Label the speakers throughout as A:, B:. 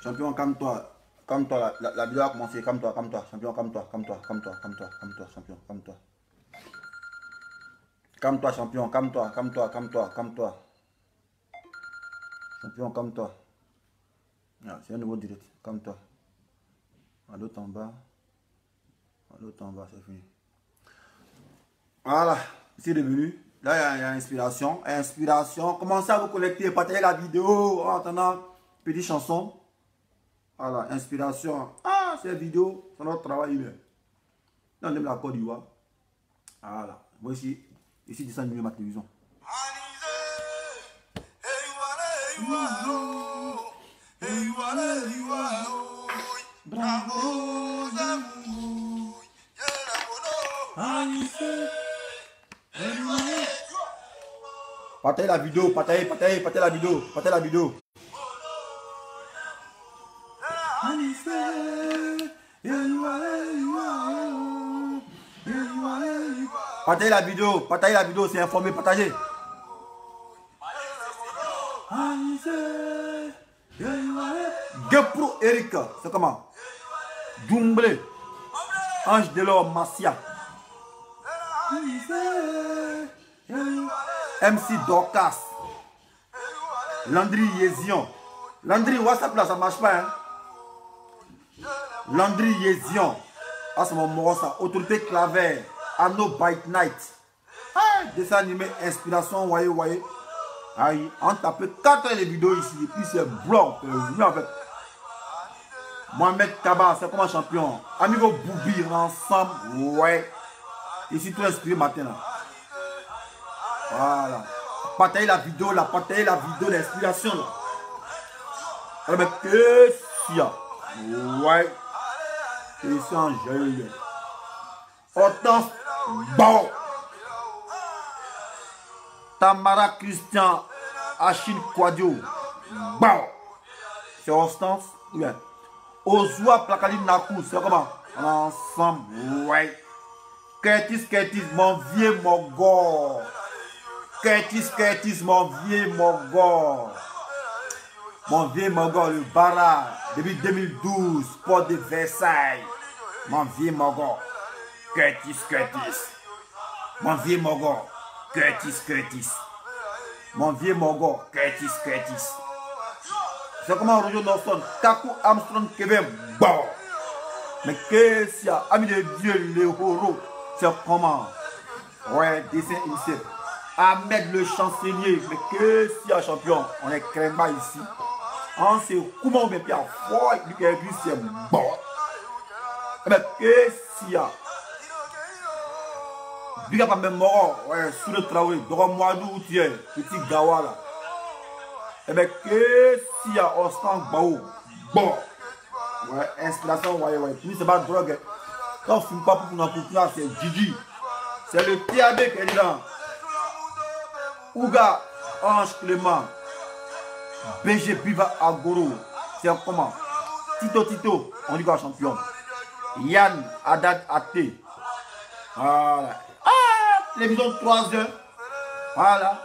A: Champion, calme-toi. Calme-toi, la vidéo a commencé. Calme-toi, calme-toi. Champion, calme-toi, calme-toi, calme-toi, calme-toi, calme-toi, champion, calme-toi. Calme-toi, champion, calme-toi, calme-toi, calme-toi, calme-toi. Champion, calme-toi. Ah, c'est un nouveau direct. Calme-toi. L'autre en bas. L'autre en bas, c'est fini. Voilà, ici revenu. Là, il y a inspiration. Inspiration. Commencez à vous connecter, partagez la vidéo en attendant petite chanson. Voilà, inspiration. Ah, cette vidéo, c'est notre travail humain. Là, on aime la Côte d'Ivoire. Voilà, moi ici, descends mieux ma télévision. Partagez la vidéo, partagez la vidéo, partagez la vidéo. Partagez la vidéo, c'est informé, partagez. Gepro Eric, c'est comment? Doumbler, Ange Delors Massia, MC Dorcas, Landry Yézion. Landry, WhatsApp là, ça marche pas, hein? Landry Yézion. Ah, c'est mon mot, ça. Autorité Claver, Anno Bite Night. Ah, dessin animé, inspiration, voyez. Aïe, on tape 4 les vidéos ici, et puis c'est blanc. En fait. Mohamed Kaba, c'est comme un champion. Amigo Boubi, ensemble, ouais. Ici, tout inspiré matin là. Voilà. Partagez la vidéo, l'inspiration là. Alors, mais qu'est-ce qu'il y a? Ouais. Et c'est un jeu. Hortense, bon. Tamara Christian, Achille Quadio, bon. C'est Hortense, ouais. Ozua Plakali Nakou, c'est comment? Ensemble, ouais. Curtis, mon vieux Mogor. Curtis, mon vieux Mogor. Mon vieux Mogor, le Bara, depuis 2012, Port de Versailles. Mon vieux Mogor. Curtis. Mon vieux Mogor. Curtis. Mon vieux Mogor. Curtis. C'est comment Roger Norton, Kaku Armstrong Kevin. Bon. Mais qu'est-ce qu'il y a? Ami de Dieu, le Horo. C'est comment? Ouais, dessin initié. Ahmed le chancelier. Mais qu'est-ce qu'il y a, champion? On est créma ici. On sait comment on met bien fort. Lui qui a écrit, c'est bon. Mais qu'est-ce qu'il y a? Big up à même mort. Ouais, sous le travail. Dora Moadou, tu es. Petit Gawa là. Eh bien, qu'est-ce qu'il y a? Ostan Bao. Bon. Ouais, inspiration, ouais. Puis c'est pas de drogue. Quand on ne fume pas pour qu'on en coupe là, c'est Gigi. C'est le TAB qui est là. Ouga, Ange Clément. BG Piva Agoro. C'est comment? Tito, on dit quoi champion? Yann Haddad Até. Voilà. Ah, télévision 3 heures. Voilà.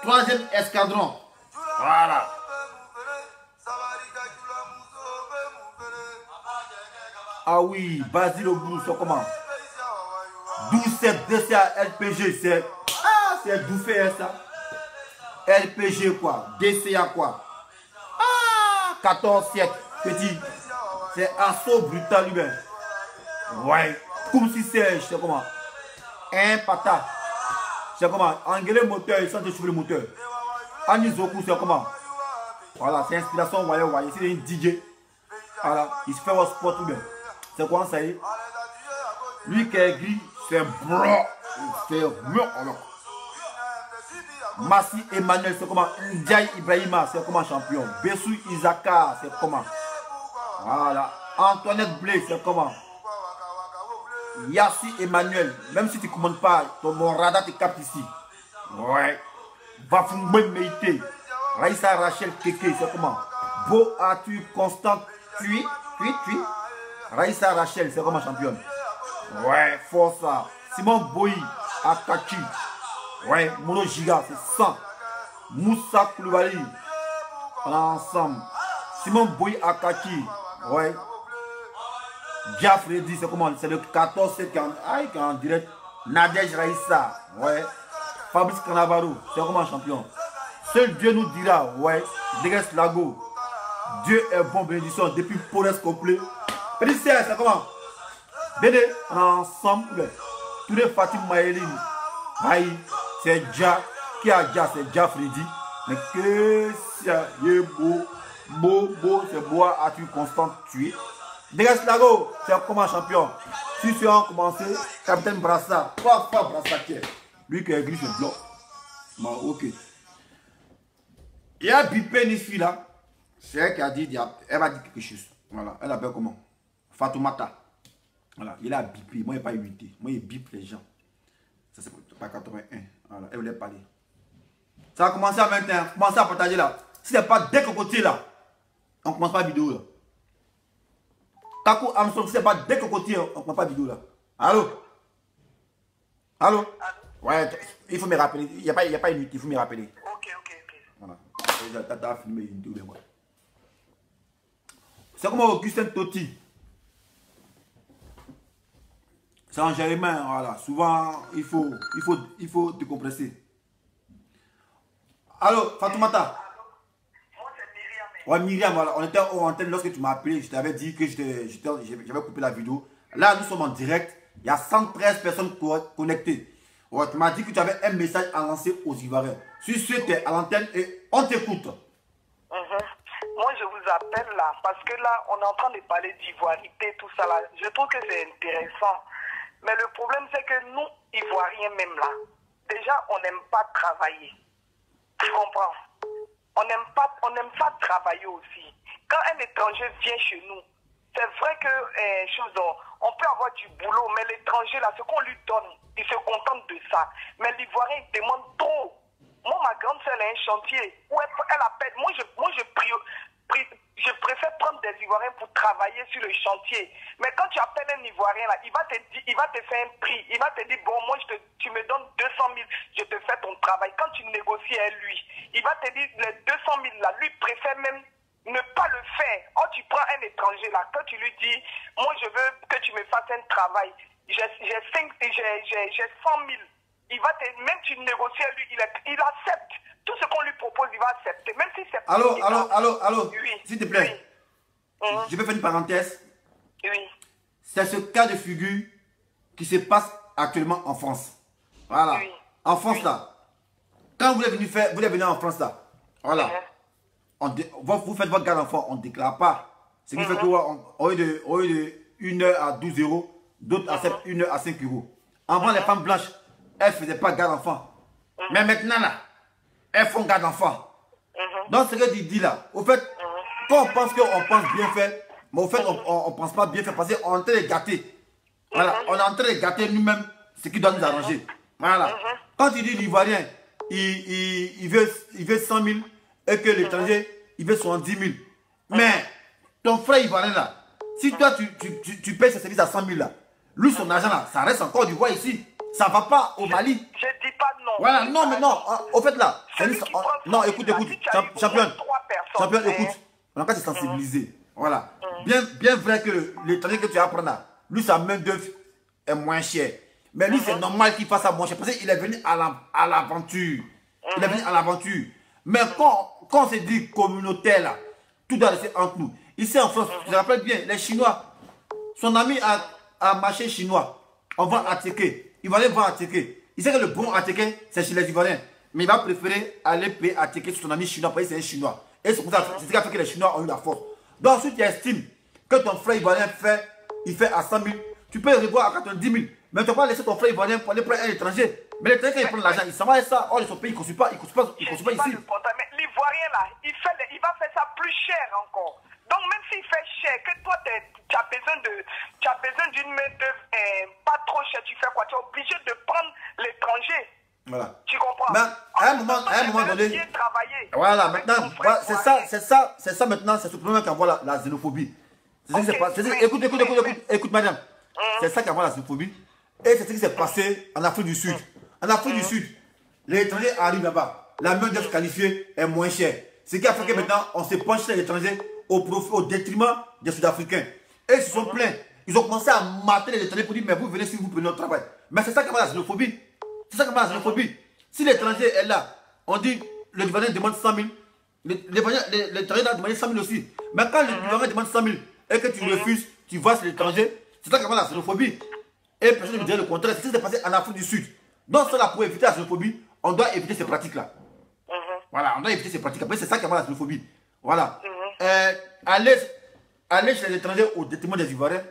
A: 3e escadron. Voilà. Ah oui, Basile Obrou, c'est comment? 12-7 DCA LPG, c'est. Ah, c'est bouffé ça. LPG quoi? DCA quoi? Ah, 14-7, petit. C'est assaut brutal lui-même. Ouais. Comme si c'est comment? Un patate. C'est comment? Engueuler moteur, il sent déchiffrer le moteur. Anizoku, c'est comment? Voilà, c'est inspiration, voyez. C'est un DJ. Voilà, il se fait au sport tout bien. C'est quoi ça y est? Lui qui est gris, c'est blanc. C'est mieux alors. Massi Emmanuel, c'est comment? Ndiaye Ibrahima, c'est comment champion? Bessou Isaka, c'est comment? Voilà. Antoinette Blé, c'est comment? Yassi Emmanuel, même si tu ne commandes pas, mon radar te capte ici. Ouais. Bafumbe Meite. Raïssa Rachel Keke, c'est comment? Beau Arthur Constant Tui. Raïssa Rachel, c'est comment championne? Ouais, Força. Simon Boyi Akachi. Ouais, Mono Giga, c'est 100. Moussa Koulibaly. Ensemble. Simon Boy Akaki. Ouais. Dia Freddy, c'est comment? C'est le 14 qui est en direct. Nadej Raissa. Ouais. Fabrice Cannavaro, c'est comment champion? Seul Dieu nous dira, ouais. Degas Lago. Dieu est bon, bénédiction. Depuis Pores complet. Félicitations, c'est comment? Béné, ensemble. Tous les Fatim Maëline. Aïe, c'est Dia. Qui a Dia? C'est Dia Freddy. Mais que c'est beau, c'est beau, as-tu constant tué? Degas Lago, c'est comment champion? Si tu as commencé, capitaine Brassa. Pas Brassa qui est. Lui qui a écrit ce bloc. Bon, ok. Il y a Bipé Nisfi là. C'est elle qui a dit, elle va dire quelque chose. Voilà, elle appelle comment? Fatoumata. Voilà, il a bipé. Moi, il n'est pas imité. Moi, il bip les gens. Ça, c'est pas 81. Voilà, elle voulait parler. Ça a commencé à maintenant. Commencez à partager là. Si ce n'est pas dès côté là, on ne commence pas la vidéo là. Takou Armstrong, si ce n'est pas dès côté, on ne commence pas la vidéo là. Allô? Allô? Ouais, il faut me rappeler. Il n'y a pas une minute, il faut me rappeler.
B: Ok.
A: Voilà. T'as filmé une vidéo, mais c'est comme Augustin Totti. C'est en Jérémie, voilà. Souvent, il faut décompresser. Allô, Fatoumata?
B: Moi, c'est Myriam.
A: Ouais, Myriam, voilà. On était en antenne lorsque tu m'as appelé. Je t'avais dit que j'avais coupé la vidéo. Là, nous sommes en direct. Il y a 113 personnes connectées. Ouais, tu m'as dit que tu avais un message à lancer aux Ivoiriens. Si tu es à l'antenne et on t'écoute.
B: Moi, je vous appelle là, parce que là, on est en train de parler d'ivoirité, tout ça là. Je trouve que c'est intéressant. Mais le problème, c'est que nous, Ivoiriens même là, déjà, on n'aime pas travailler. Tu comprends? On n'aime pas travailler aussi. Quand un étranger vient chez nous, c'est vrai que, on peut avoir du boulot, mais l'étranger là, ce qu'on lui donne, il se contente de ça. Mais l'Ivoirien, il demande trop. Moi, ma grande sœur a un chantier où elle appelle. Moi, je préfère prendre des Ivoiriens pour travailler sur le chantier. Mais quand tu appelles un Ivoirien, là, il va te faire un prix. Il va te dire, bon, moi, tu me donnes 200 000, je te fais ton travail. Quand tu négocies avec lui, il va te dire, les 200 000, là, lui préfère même ne pas le faire. Oh, tu prends un étranger, là, quand tu lui dis, moi, je veux que tu me fasses un travail. J'ai 100 000. Il va même tu négocies avec lui, il accepte. Tout ce qu'on lui propose, il va accepter. Même si c'est...
A: Allô,
B: oui.
A: S'il te plaît.
B: Oui.
A: Je vais faire une parenthèse.
B: Oui.
A: C'est ce cas de figure qui se passe actuellement en France. Voilà.
B: Oui.
A: En France, là. Quand vous êtes venu en France, là. Voilà. Vous faites votre garde d'enfant, on ne déclare pas. Ce qui fait qu'au lieu de 1 heure à 12 euros, d'autres acceptent 1 heure à 5 euros. Avant, les femmes blanches, elles ne faisaient pas garde d'enfant. Mais maintenant, là, elles font garde d'enfant. Donc, ce que tu dis là, au fait, quand on pense qu'on pense bien faire, mais au fait, on ne pense pas bien faire parce qu'on est en train de gâter. Voilà, on est en train de gâter nous-mêmes ce qui doit nous arranger. Voilà. Quand tu dis l'Ivoirien, il veut 100 000 et que l'étranger, il veut 70 000. Mais ton frère Ivoirien là, si toi tu payes ce service à 100 000 là, lui son argent là, ça reste encore du roi ici. Ça ne va pas au Mali.
B: Je ne dis pas non.
A: Voilà, non, mais non. Au fait là, non, écoute, champion, écoute. On a qu'à se sensibiliser. Voilà. Bien vrai que l'étranger que tu apprends là, lui sa main d'œuvre est moins chère. Mais lui c'est normal qu'il fasse ça moins cher parce qu'il est venu à l'aventure. Il est venu à l'aventure. Mais quand on se dit communautaire là, tout doit rester entre nous. Ici en France, je me rappelle bien, les Chinois, son ami a marché chinois. On va attaquer. Il va aller voir attaquer. Il sait que le bon attaquer, c'est chez les Ivoiriens. Mais il va préférer aller payer attaquer sur son ami chinois parce que c'est un Chinois. Et c'est ce qui a fait que les Chinois ont eu la force. Donc ensuite, tu estimes que ton frère Ivoirien il fait à 100 000. Tu peux le revoir à 90 000. Mais tu ne vas pas laisser ton frère Ivoirien pour aller prendre un étranger. Mais l'étranger, quand il prend l'argent, il s'en va avec ça. Or, son pays, il ne construit pas, ici.
B: Mais l'Ivoirien là, il va faire ça plus cher encore. Donc même s'il fait cher, que toi tu as besoin d'une main d'œuvre pas trop chère, tu fais quoi? Tu es obligé de prendre l'étranger.
A: Voilà.
B: Tu comprends?
A: Mais à un moment donné. Voilà, maintenant, c'est ça maintenant, c'est ce problème qu'envoie la xénophobie. C'est ce qui s'est passé. Écoute, madame. C'est ça qu'envoie la xénophobie. Et c'est ce qui s'est passé en Afrique du Sud. En Afrique du Sud, les étrangers arrivent là-bas. La main d'œuvre qualifiée est moins chère. Ce qui a fait que maintenant, on se penche sur les étrangers, au détriment des Sud-Africains. Et ils se sont plaints. Ils ont commencé à mater les étrangers pour dire, mais vous venez si vous prenez notre travail. Mais c'est ça qui va la xénophobie. C'est ça qui va la xénophobie. Si l'étranger est là, on dit, le Libanais demande 100 000. L'étranger doit demander 100 000 aussi. Mais quand le Libanais demande 100 000 et que tu refuses, tu vas sur l'étranger, c'est ça qui va la xénophobie. Et personne ne me dirait le contraire. C'est ce qui s'est passé en Afrique du Sud. Donc, cela pour éviter la xénophobie, on doit éviter ces pratiques-là. Voilà, on doit éviter ces pratiques. Après, c'est ça qui va la xénophobie. Voilà. Aller chez les étrangers au détriment des Ivoiriens,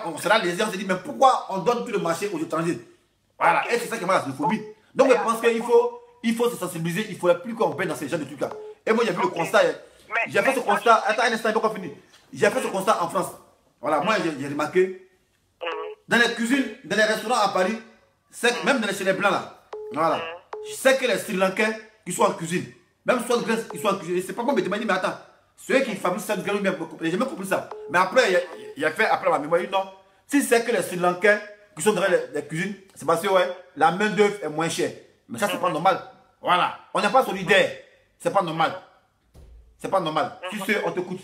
A: on sera lésé, on se dit, mais pourquoi on donne tout le marché aux étrangers? Voilà, et c'est ça qui va la xénophobie. Donc, je pense qu'il faut se sensibiliser, il ne faudrait plus qu'on baigne dans ces genres de trucs-là. Et moi, j'ai vu le constat. J'ai fait ce constat. Attends un instant, il n'est pas encore fini. J'ai fait ce constat en France. Voilà, moi, j'ai remarqué. Dans les cuisines, dans les restaurants à Paris, même chez les Blancs là, voilà. Je sais que les Sri Lankais qui sont en cuisine, même soit de Grèce, ils sont en cuisine. C'est pas moi, mais mais attends, ceux qui fabriquent ça de Grèce, j'ai jamais compris ça. Mais après, il a fait après ma mémoire, non. Si c'est que les Sri Lankais qui sont dans les cuisines, c'est parce que ouais, la main-d'œuvre est moins chère. Mais ça, c'est pas normal. Voilà. On n'est pas solidaire. C'est pas normal. C'est pas normal. Si c'est, on t'écoute,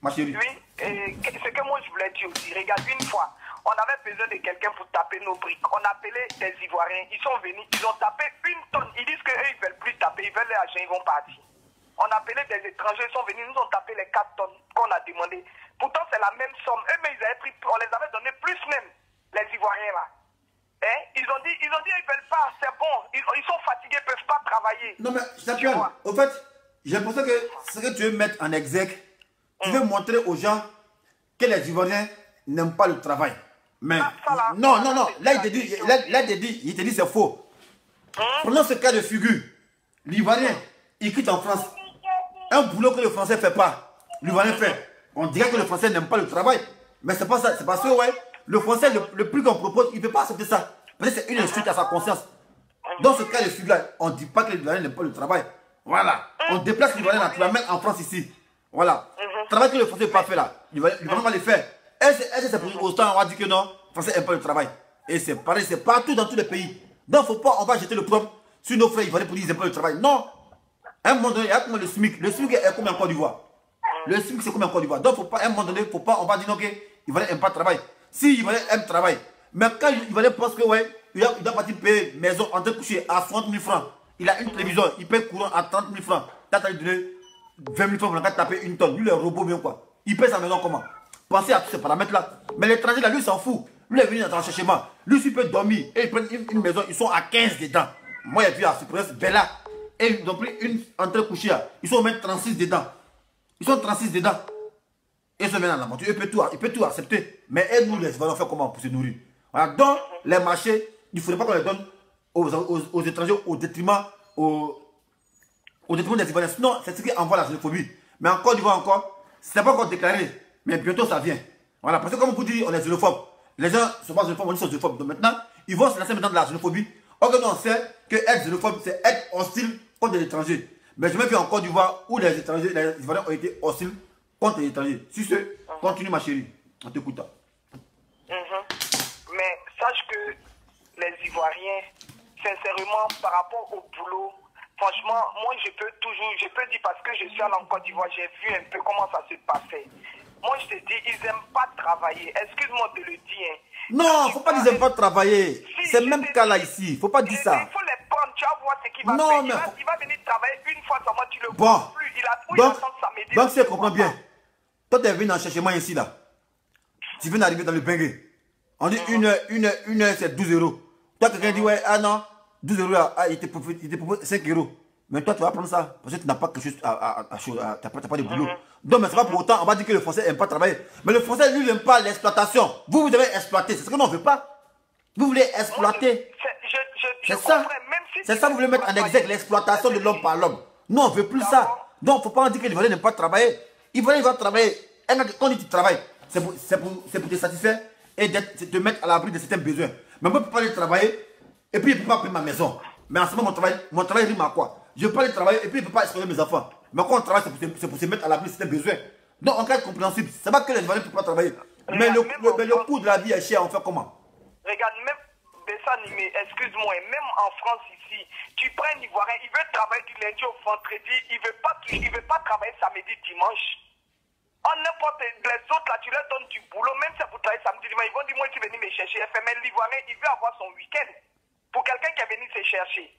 A: ma chérie.
B: Oui, et ce que moi je voulais dire aussi, regarde, une fois, on avait besoin de quelqu'un pour taper nos briques. On appelait des Ivoiriens, ils sont venus, ils ont tapé 1 tonne. Ils disent qu'eux, ils ne veulent plus taper, ils veulent l'argent, ils vont partir. On appelait des étrangers, ils sont venus, ils nous ont tapé les 4 tonnes qu'on a demandé. Pourtant, c'est la même somme. Eux, mais ils avaient pris, on les avait donné plus même, les Ivoiriens là. Hein? Ils ont dit, ils veulent pas, c'est bon. Ils sont fatigués, ils ne peuvent pas travailler.
A: Non, mais Chapion, au fait, j'ai l'impression que ce que tu veux mettre en exergue, tu veux montrer aux gens que les Ivoiriens n'aiment pas le travail. Mais non. Là, il te dit c'est faux. Prenons ce cas de figure. L'Ivoirien, il quitte en France. Un boulot que le Français ne fait pas. L'Ivoirien fait. On dirait que le Français n'aime pas le travail. Mais c'est pas ça. C'est parce que ouais, le Français, le plus qu'on propose, il ne peut pas accepter ça. Parce que c'est une insulte à sa conscience. Dans ce cas de figure, on ne dit pas que l'Ivoirien n'aime pas le travail. Voilà. On déplace l'Ivoirien, tu l'amènes en France ici. Voilà. Le travail que le Français n'a pas fait là, l'Ivoirien va le faire. Est-ce que c'est pour autant on va dire que non, le Français n'aime pas le travail? Et c'est pareil, c'est partout dans tous les pays. Donc, faut pas, on va jeter le problème sur nos frères ivoiriens pour dire qu'ils n'aiment pas le travail. Non. À un moment donné, il y a comme le SMIC. Le SMIC est combien en Côte d'Ivoire? Le SMIC, c'est combien en Côte d'Ivoire? Donc, faut pas, à un moment donné, faut pas, on va dire non, que l'Ivoirien n'aime pas le travail. Si l'Ivoirien aime le travail, mais quand l'Ivoirien pense que, ouais, il doit partir payer maison en train de coucher à 60 000 francs, il a une télévision, il paye courant à 30 000 francs, tu as donné 20 000 francs pour taper 1 tonne. Lui, le robot, bien quoi. Il paye sa maison comment? Pensez à tous ces paramètres-là. Mais l'étranger, là, lui, s'en fout. Lui, il est venu dans un cherchement. Lui, il peut dormir. Et ils prennent une maison, ils sont à 15 dedans. Moi, j'ai vu à Cypress, Bella. Et ils ont pris une entrée couchée. Ils sont même 36 dedans. Ils sont 36 dedans. Et ils se mettent dans la voiture. Il peut tout accepter. Mais et nous, les Ivoiriens, on fait comment pour se nourrir? Voilà. Donc, les marchés, il ne faudrait pas qu'on les donne aux étrangers au détriment des Ivoiriens. Sinon, c'est ce qui envoie la xénophobie. Mais en Côte d'Ivoire encore, ce n'est pas encore déclaré. Mais bientôt, ça vient. Voilà. Parce que comme vous dites, on est xénophobe. Les gens ne sont pas xénophobes, on dit qu'ils sont xénophobes. Donc maintenant, ils vont se lancer maintenant de la xénophobie. Or que nous, on sait que être xénophobe, c'est être hostile contre les étrangers. Mais je me vu en Côte d'Ivoire où les étrangers, les Ivoiriens ont été hostiles contre les étrangers. Si c'est, continue ma chérie. On t'écoute.
B: Mais sache que les Ivoiriens, sincèrement, par rapport au boulot, franchement, moi je peux dire parce que je suis allé en Côte d'Ivoire, j'ai vu un peu comment ça se passait. Moi je te dis, ils n'aiment pas travailler. Excuse-moi de le dire. Hein.
A: Non, faut pas dire qu'ils n'aiment pas travailler. Si, c'est le même cas là ici. Faut pas dire ça.
B: Il faut les prendre, tu vas voir ce qu'il va faire. Il va venir travailler une fois seulement, tu le vois plus. Il a trop samedi.
A: Donc, si tu comprends bien, toi tu es venu en cherchement ici là. Tu viens d'arriver dans le Bengue. On dit une heure c'est 12 €. Toi quelqu'un dit ouais, ah non, 12 €, ah, il te propose 5 €. Mais toi tu vas prendre ça parce que tu n'as pas quelque chose t'as pas de boulot. Donc mais c'est pas pour autant, on va dire que le Français n'aime pas travailler. Mais le Français lui n'aime pas l'exploitation. Vous devez exploiter, c'est ce que nous on veut pas. Vous voulez exploiter. C'est ça. C'est ça que vous voulez mettre en exergue, l'exploitation de l'homme par l'homme. Nous on veut plus ça. Donc faut pas dire que les Ivoiriens n'aiment pas travailler. Ils vont travailler. Quand ils travaillent, c'est pour te satisfaire et de te mettre à l'abri de certains besoins. Mais moi, je ne peux pas aller travailler et puis je ne peux pas payer ma maison. Mais en ce moment, mon travail rime à quoi? Je ne peux pas aller travailler et puis je ne peux pas exploiter mes enfants. Mais quand on travaille, c'est pour se mettre à l'abri de certains besoins. Donc, en cas de compréhensible, c'est pas que les Ivoiriens ne peuvent pas travailler. Mais le coût de la vie est cher, on fait comment?
B: Regarde, même dessin animé, excuse-moi, même en France ici, tu prends un Ivoirien, il veut travailler du lundi au vendredi, il veut pas travailler samedi, dimanche. En n'importe les autres, là, tu leur donnes du boulot, même si c'est pour travailler samedi, dimanche, ils vont dire, moi, tu es venu me chercher. FML l'Ivoirien, il veut avoir son week-end pour quelqu'un qui est venu se chercher.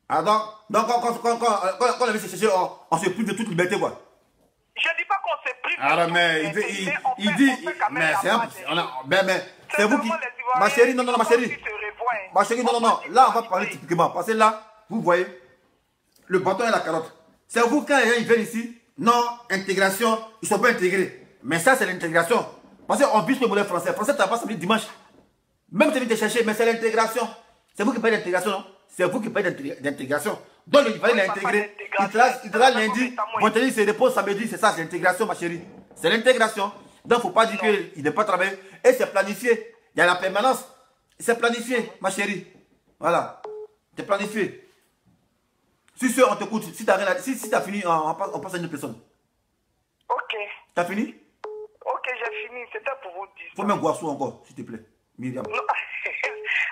A: Ah donc quand on vient se chercher, on se prive de toute liberté, quoi.
B: Je dis pas qu'on se prive
A: Ah,
B: de toute
A: mais
B: liberté,
A: il
B: mais on
A: dit,
B: fait quand même
A: mais
B: la
A: c'est
B: part
A: un,
B: des
A: on a,
B: choses.
A: mais c'est vous qui,
B: seulement les Ivoiriens,
A: ma chérie, non, non, non, ma chérie,
B: qui se revoient.
A: ma chérie, non, non, non, là, on va parler typiquement, parce que là, vous voyez, le bâton et la carotte. C'est vous, quand les gens ils viennent ici, non, intégration, ils sont pas intégrés. Mais ça, c'est l'intégration. Parce qu'on vit le modèle français. Français, tu n'as pas samedi dimanche. Même si tu viens te chercher, mais c'est l'intégration. C'est vous qui payez l'intégration, non? C'est vous qui payez l'intégration. Donc, il fallait l'intégrer. Il te l'a lundi, vendredi, c'est repos samedi, c'est ça, c'est l'intégration, ma chérie. C'est l'intégration. Donc, il ne faut pas dire qu'il n'est pas travaillé. Et c'est planifié. Il y a la permanence. C'est planifié, ma chérie. Voilà. C'est planifié. Si on t'écoute, si tu as fini, on passe à une autre personne.
B: Ok.
A: Tu as fini?
B: Ok, j'ai fini. C'était pour vous dire.
A: Faut même Guassou encore, s'il te plaît. Myriam.
B: Non.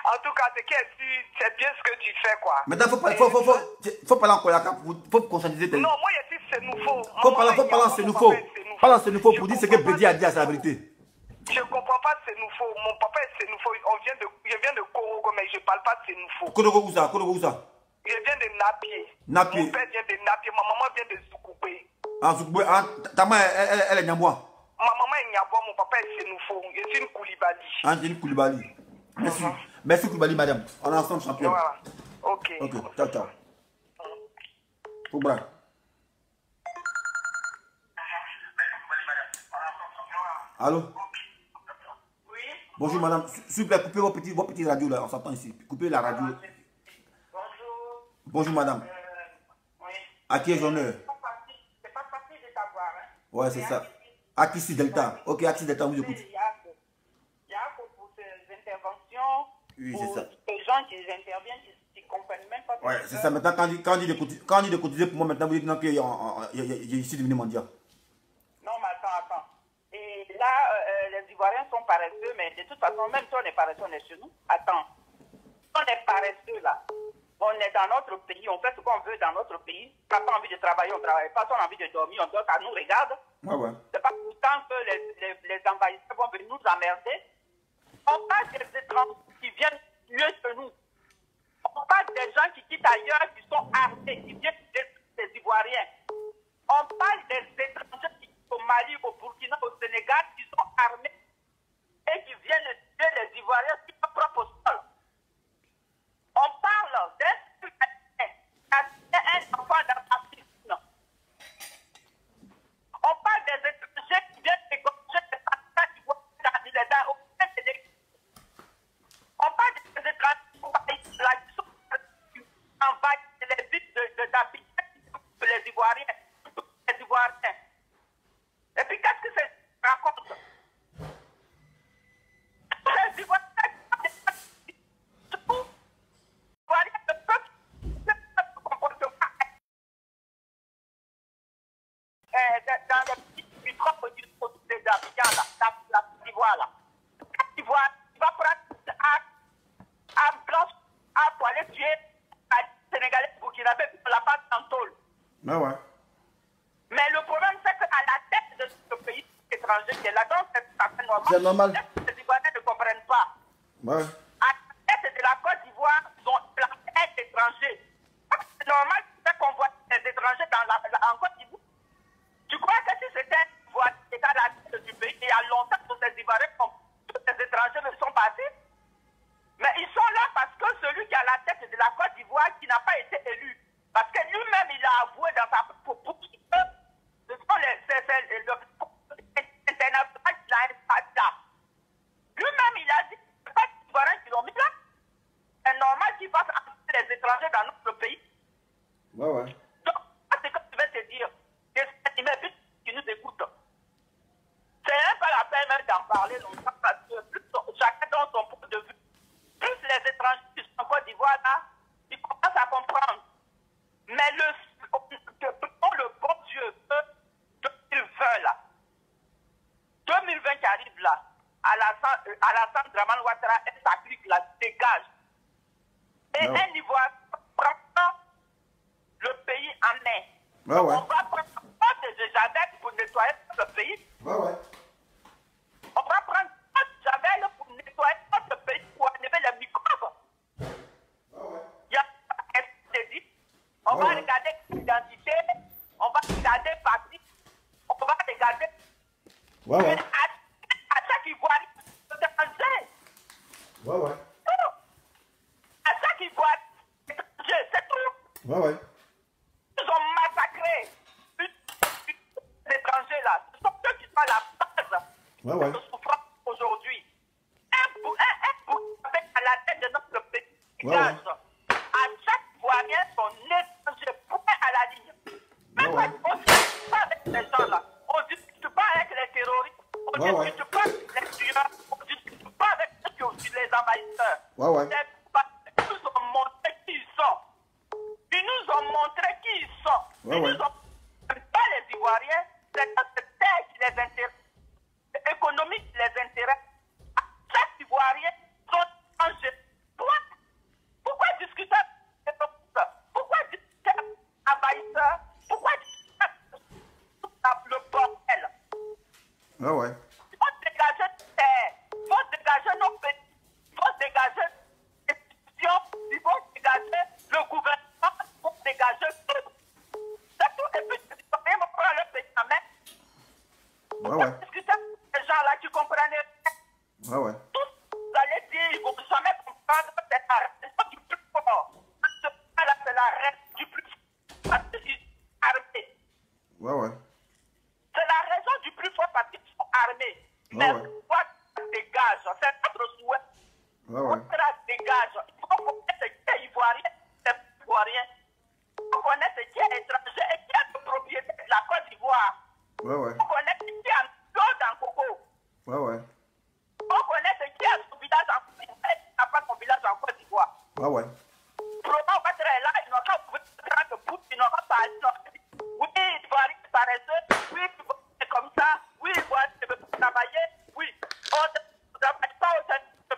B: En tout cas, c'est bien ce que tu fais, quoi.
A: Maintenant, faut parler en Koyaka, faut conscientiser tes...
B: Non, moi, je dis c'est nouveau.
A: Faut parler en Sénoufo. Parle en Sénoufo pour dire ce que Bédi a dit à sa vérité.
B: Je ne comprends pas Sénoufo. Mon papa est Sénoufo. Je viens de Korogo, mais je ne parle pas de Sénoufo.
A: Korogo où ça?
B: Je viens de Napié.
A: Napié.
B: Mon père vient de Napié. Ma maman vient de Soukoupé.
A: Ah, Soukoupé. Ah, ta mère, elle est Nyambois.
B: Ma maman est Nyambois, mon papa est Sénoufo. Je suis une Koulibaly.
A: Angélique Koulibaly. Merci. Merci Koulibaly, madame. On est ensemble, champion.
B: Voilà. Ok.
A: Ok, ciao, ciao. Au bras. Allô?
B: Oui.
A: Bonjour, madame. S'il vous plaît, coupez vos petits radios là. On s'entend ici. Coupez la radio.
B: Bonjour.
A: Bonjour, madame.
B: Oui.
A: À qui ai-je honneur?
B: C'est pas facile de t'avoir, hein.
A: Ouais, c'est ça. Axis Delta. Ok, Axis Delta, on vous écoute.
B: Il y a pour ces interventions.
A: Oui, c'est ça.
B: Les gens qui interviennent, qui ne comprennent même pas.
A: Ouais, c'est ça. Maintenant, quand on dit de cotiser pour moi, maintenant, vous dites non, qu'il y a ici devenu mondial.
B: Non, mais attends. Et là, les Ivoiriens sont paresseux, mais de toute façon, même si on est paresseux, on est chez nous. Attends. On est paresseux, là. On est dans notre pays, on fait ce qu'on veut dans notre pays. On n'a pas envie de travailler, on ne travaille pas. Si on a envie de dormir, on dort, ça nous regarde.
A: Ouais.
B: C'est pas pourtant que les envahisseurs vont venir nous emmerder. On parle des étrangers qui viennent mieux que nous. On parle des gens qui quittent ailleurs, qui sont armés, qui viennent des Ivoiriens. On parle des étrangers qui quittent au Mali, au Burkina, au Sénégal, qui sont armés et qui viennent tuer les Ivoiriens sur leur propre sol. On parle d'un un enfant dans la piscine. On parle des étrangers qui viennent égorger les partisans qui vont dans les dents au Sénégal. On parle des étrangers qui envahissent les villes d'Abidjan, les Ivoiriens. Et puis qu'est-ce que ça raconte? Les Ivoiriens, dans les petits microbes d'Abidjan, la Côte d'Ivoire, là. La Côte d'Ivoire, il va prendre pour aller tuer les Sénégalais burkinabés pour la passe en tôle.
A: Ouais.
B: Mais le problème, c'est qu'à la tête de ce pays étranger qui est là, donc c'est tout à fait normal.
A: C'est normal.
B: Les Ivoiriens ne comprennent pas.
A: Ouais.
B: À la tête de la Côte d'Ivoire, ils ont placé un étranger. C'est normal qu'on voit des étrangers en Côte d'Ivoire. Tu crois que si c'était un Ivoirien qui était à la tête du pays, il y a longtemps que ces Ivoiriens, tous ces étrangers ne sont passés? Mais ils sont là parce que celui qui est à la tête de la Côte d'Ivoire, qui n'a pas été élu, parce que lui-même, il a avoué dans sa propre que ce sont international qui l'a installé là. Lui-même, il a dit que ce n'est pas les Ivoiriens qui l'ont mis là. C'est normal qu'ils fassent entrer les étrangers dans notre pays.
A: Ouais.
B: Donc, c'est comme je vais te dire, des estimés qui nous écoutent. C'est même pas la peine même d'en parler longtemps parce que plus chacun dans son point de vue, plus les étrangers qui sont en Côte d'Ivoire là, ils commencent à comprendre. Mais le bon Dieu, 2020 là, 2020 qui arrive là, à la centre Draman Ouattara, elle s'applique là, dégage. Et un Ivoire prend le pays en main.
A: Ouais.
B: On va prendre des jardins pour nettoyer le pays. regarder.
A: Ouais, ouais.
B: À chaque Ivoirien, étranger.
A: Ouais, ouais.
B: À chaque Ivoirien, étranger, c'est tout.
A: Ouais, ouais.
B: Ils ont massacré les étrangers là. Ce sont eux qui sont à la base
A: Ouais, ouais.
B: de souffrance aujourd'hui. Un bout avec à la tête de notre pays.
A: Ouais, ouais.
B: À chaque Ivoirien, son étranger, point à la ligne.
A: Ouais, ouais.
B: On ne discute pas avec les gens là. On ne discute pas avec les terroristes. On
A: Ouais,
B: ne
A: ouais.
B: discute pas avec les tueurs. On ne discute pas avec ceux qui ont tué les envahisseurs.
A: Ouais, ouais.
B: C'est parce qu'ils nous ont montré qui ils sont. Ils nous ont montré qui ils sont.
A: Ouais,
B: Ils
A: ouais.
B: nous ont pas les Ivoiriens, c'est notre terre qui les intéresse. C'est économique qui les intéresse. Chaque Ivoirien sont étrangers. Pourquoi discuter avec les terroristes? Pourquoi discuter avec les envahisseurs? Pourquoi discuter avec le bordel?
A: Ouais, ouais.
B: Il faut dégager nos terres, il faut dégager nos pays, il faut dégager les institutions, il faut dégager le gouvernement, il faut dégager tout. C'est tout. Et puis, les Ivoiriens vont prendre leur pays en main.
A: Ouais, ouais.
B: Discuter avec ces gens-là qui comprennent rien.
A: Ouais, ouais.
B: Tous, vous allez dire, ils ne vont jamais comprendre, c'est la raison du plus fort. Ce point-là, c'est la raison du plus fort. Parce qu'ils sont armés.
A: Ouais, ouais.
B: C'est la raison du plus fort parce qu'ils sont armés. Mais
A: ouais.
B: pourquoi ça dégage? C'est notre souhait.
A: Ouais, ouais.
B: Pourquoi ça dégage? Il faut connaître qui est ivoirien, c'est ivoirien. Il faut connaître qui est étranger et qui est le propriétaire de la Côte d'Ivoire.
A: Ouais, ouais.
B: Il faut connaître qui a l'eau dans Coco.
A: Ouais, ouais.
B: Il faut connaître qui a son village en Côte d'Ivoire et qui n'a pas son village en Côte d'Ivoire.
A: Ouais, ouais.
B: Probablement, on va être là, ils n'ont pas trouvé de grande bout, ils n'ont pas parlé, ils n'ont pas dit, oui, Ivoirien, c'est paresseux, oui, Ivoirien, c'est comme ça, oui, Ivoirien, ne veut pas travailler, oui, on ne travaille pas au sein de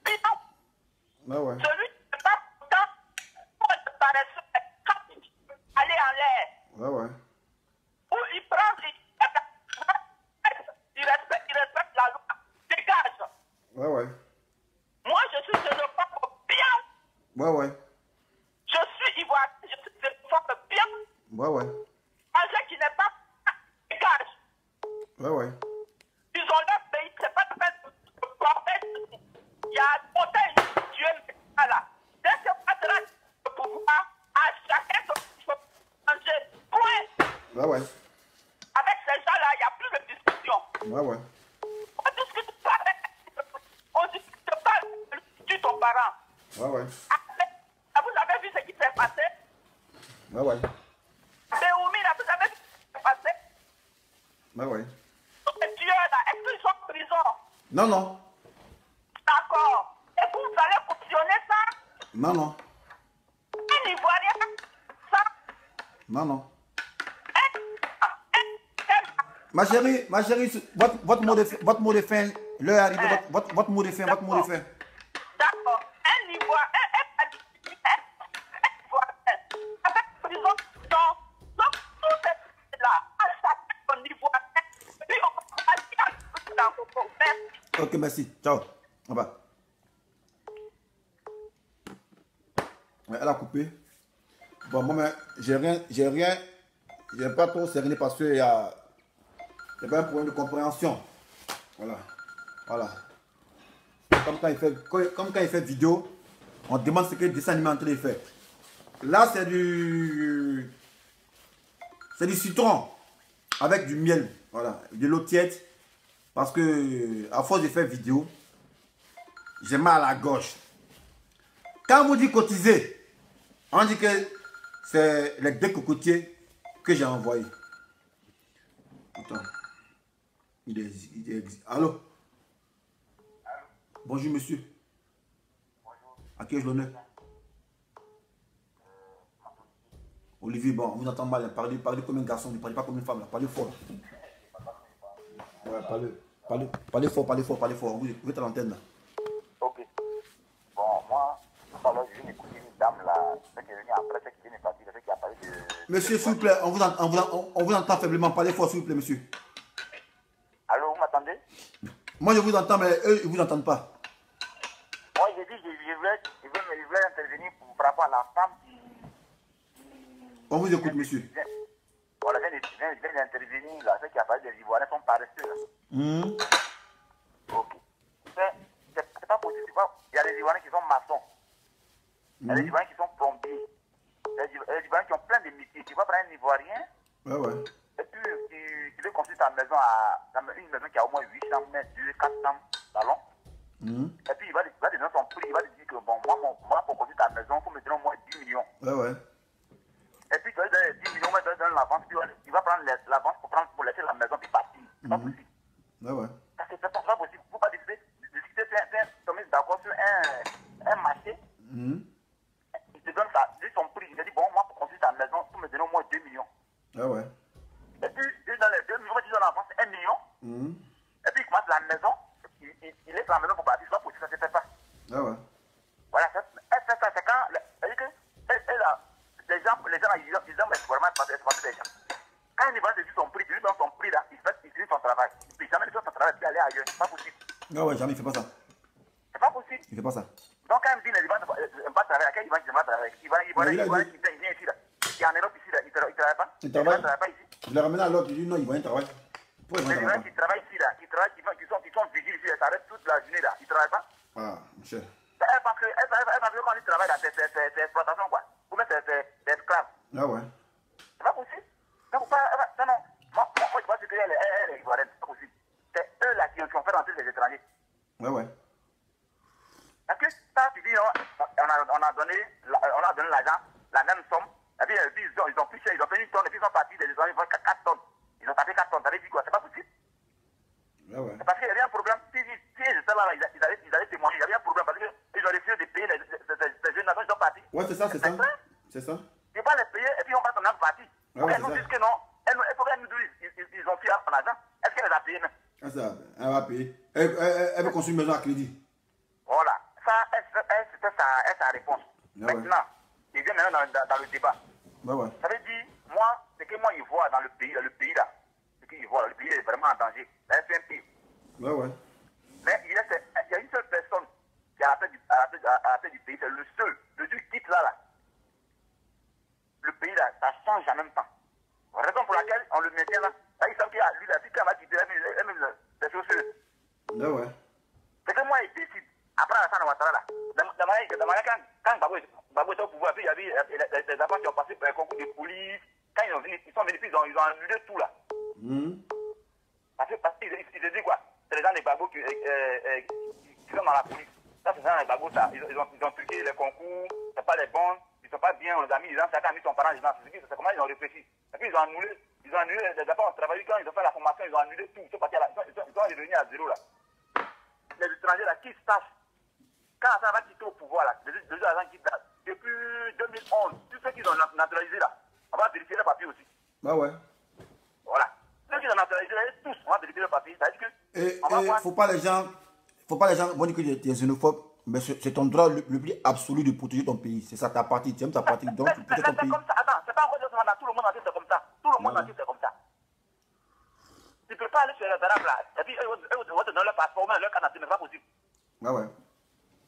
B: bilan.
A: Ouais, ouais.
B: Celui qui n'est pas content, pour être paresseux, quand il veut aller en l'air,
A: Ouais, ouais.
B: où il prend, il respecte la loi, dégage.
A: Ouais, ouais.
B: Moi, je suis xénophobe bien.
A: Ouais, ouais.
B: Je suis ivoirien, je suis xénophobe bien.
A: Ouais, ouais.
B: Angers qui n'est pas dégage.
A: Ouais, ouais.
B: Ils ont leur pays, c'est pas de peine de porter. Il y a monté une Dieu là. Dès que passera le pouvoir, à chacun son Angers. Point.
A: Ouais, ouais.
B: Avec ces gens-là, il n'y a plus de discussion.
A: Ouais, ouais.
B: On ne discute pas avec. On ne discute pas avec ton parent.
A: Ouais, ouais.
B: Vous avez vu ce qui s'est passé?
A: Ouais, ouais.
B: Béoumi, là, vous avez vu ce qui s'est passé?
A: Ouais, ouais.
B: Tous les tueurs là, est-ce qu'ils sont en prison?
A: Non, non.
B: D'accord. Et vous allez cautionner ça?
A: Non, non.
B: Un Ivoirien, ça?
A: Non, non. Ma chérie, votre mot de fin, l'heure est arrivée, votre mot de fin, votre mot de fin.
B: D'accord. Un Ivoirien, un Ivoirien, avec prison, donc tout est là, à chaque Ivoirien, puis on va aller dans Coco. Merci.
A: Ok, merci. Ciao. Au revoir. Ouais, elle a coupé. Bon, moi, mais j'ai pas trop cerné parce qu'il y a pas un problème de compréhension. Voilà. Voilà. Comme quand il fait vidéo, on demande ce que le dessin animé est en train de faire. Là, c'est du citron avec du miel. Voilà. De l'eau tiède. Parce que, à force de faire vidéo, j'ai mal à la gorge. Quand on vous dit cotiser, on dit que c'est les 2 cocotiers que j'ai envoyés. Attends. Allô? Bonjour, monsieur.
C: Bonjour.
A: À qui ai-je l'honneur? Olivier, bon, on vous entend mal. Parlez comme un garçon, ne parlez pas comme une femme. Là. Parlez fort. Ouais, parlez fort. Vous êtes à l'antenne là.
C: Ok. Bon, moi, tout à l'heure, je viens d'écouter une dame là, celle qui est venue après, celle qui vient de partir, celle qui a parlé de...
A: Monsieur, s'il vous plaît, on vous entend faiblement. Parlez fort, s'il vous plaît, monsieur.
C: Allô, vous m'entendez?
A: Moi, je vous entends, mais eux, ils ne vous entendent pas.
C: Moi, j'ai dit, je voulais intervenir par rapport à la femme qui...
A: On vous écoute, monsieur.
C: Voilà, vient viens d'intervenir là, ceux qui a parlé des Ivoiriens sont paresseux là. Ok. C'est pas possible, tu vois. Il y a des Ivoiriens qui sont maçons. Il y a des Ivoiriens qui sont plombiers. Il y a des Ivoiriens qui ont plein de métiers. Tu vas prendre un Ivoirien.
A: Ouais.
C: Et puis tu veux construire ta maison une maison qui a au moins 800 mètres, 400 salons. Et puis il va te donner son prix. Il va te dire que bon, moi pour construire ta maison, il faut me donner au moins 10 millions.
A: Ouais.
C: Et puis tu vas lui donner 10 millions, tu vas donner l'avance, puis il va prendre l'avance pour laisser la maison puis partir. C'est pas possible.
A: Ouais.
C: C'est pas possible. Il ne faut pas discuter tomber d'accord sur un marché. Il te donne son prix. Il te dit bon, moi pour construire ta maison, il faut me donner au moins 2 millions.
A: Ouais.
C: Et puis dans les 2 millions, tu donnes l'avance 1 million. Et puis il commence la maison. Il laisse la maison pour partir. C'est pas possible, ça ne se fait pas.
A: Ouais.
C: Voilà, ça c'est quand. C'est-à-dire que les gens mais vraiment exploiter les gens. Quand il va te dire son prix, tu lui donnes son prix là, il finit son travail. Il ne peut jamais faire son travail et aller ailleurs. C'est pas possible.
A: Ouais, jamais, il fait pas ça.
C: C'est pas possible.
A: Il fait pas ça.
C: Donc quand il me dit, il va travailler, à quel il va travailler? Il vient ici là. Il est en Europe ici là, il travaille pas.
A: Il travaille
C: pas ici.
A: Je l'ai ramené à l'autre, il dit non, il va y travailler.
C: Les gens qui travaillent ici là, qui sont vigiles ici, ça reste toute la journée là, ils ne travaillent pas.
A: Ah, monsieur.
C: Parce que quand ils travaillent là, c'est exploitation quoi. Ou bien c'est esclave.
A: Ah ouais.
C: C'est pas possible. Non, moi je pense que elle est ivoirienne, c'est pas possible. C'est eux là qui ont fait rentrer les étrangers.
A: Ouais.
C: Parce que ça, tu dis, on a donné l'argent, la même somme, et puis ils ont pris cher, ils ont fait 1 tonne, et puis ils sont partis, les étrangers font 4 tonnes. Ils ont tapé 4 tonnes, ça veut dire quoi? C'est pas possible.
A: Ouais.
C: C'est parce qu'il y avait un problème. Si ils étaient là, ils allaient témoigner, il y avait un problème, parce qu'ils ont refusé de payer les jeunes nations, ils sont partis.
A: Ouais, c'est ça.
C: Tu vas les payer, et puis on va t'en avoir parti.
A: Ouais,
C: Elles nous disent que non, elles nous disent, ils ont pris en argent. Est-ce qu'elle les a payés même?
A: Ah, ça, elle va payer. Elle veut construire une maison à crédit.
C: Voilà. Ça, c'était sa réponse.
A: Ouais.
C: Maintenant, il vient maintenant dans le débat.
A: Ouais.
C: Ça veut dire, moi, ce que moi, il voit dans le pays là, ce qu'il voit, le pays est vraiment en danger. La FNP.
A: Ouais.
C: Mais il y a une seule personne qui est à la tête du pays, c'est le seul. Le Dieu quitte là. Le pays là, ça change en même temps. Raison pour laquelle on le maintient là. Là, il semble qu'il y a lui, la petite va quitter, elle même des chaussures.
A: Ouais.
C: C'est que moi, il décide. Après Alassane Ouattara là, quand Gbagbo était au pouvoir, puis il y avait les enfants qui ont passé par un concours de police. Quand ils sont venus, ils ont annulé tout là. Parce qu'ils se disent quoi? C'est les gens de Gbagbo qui sont dans la police. Ça, c'est les gens de Gbagbo, ça. Ils ont truqué les concours, c'est pas les bons, ils sont pas bien, on les a mis, chacun a mis son parent dedans. C'est comment ils ont réfléchi. Et puis ils ont annulé, les enfants ont travaillé, quand ils ont fait la formation, ils ont annulé tout. Ils sont revenus à zéro là. Les étrangers là, qui sachent. Quand ça va quitter au pouvoir, là, les agents quittent là, depuis 2011, tous ceux qui ont naturalisé là, on va vérifier les papiers aussi.
A: Bah ouais.
C: Voilà. Ceux qui ont naturalisé là, tous, on va vérifier les papiers. Ça veut dire que.
A: Et faut pas les gens, bon, dire que tu es xénophobe, mais c'est ton droit le plus absolu de protéger ton pays. C'est ça ta partie, tu aimes ta partie, donc tu protèges ton pays.
C: Comme ça. Attends, c'est pas encore dans tout le monde entier, c'est comme ça. Tout le monde entier, c'est comme ça. Tu peux pas aller sur les Arabes là, et puis eux vont te donner leur passeport, mais leur candidature, c'est pas possible.
A: Ah ouais.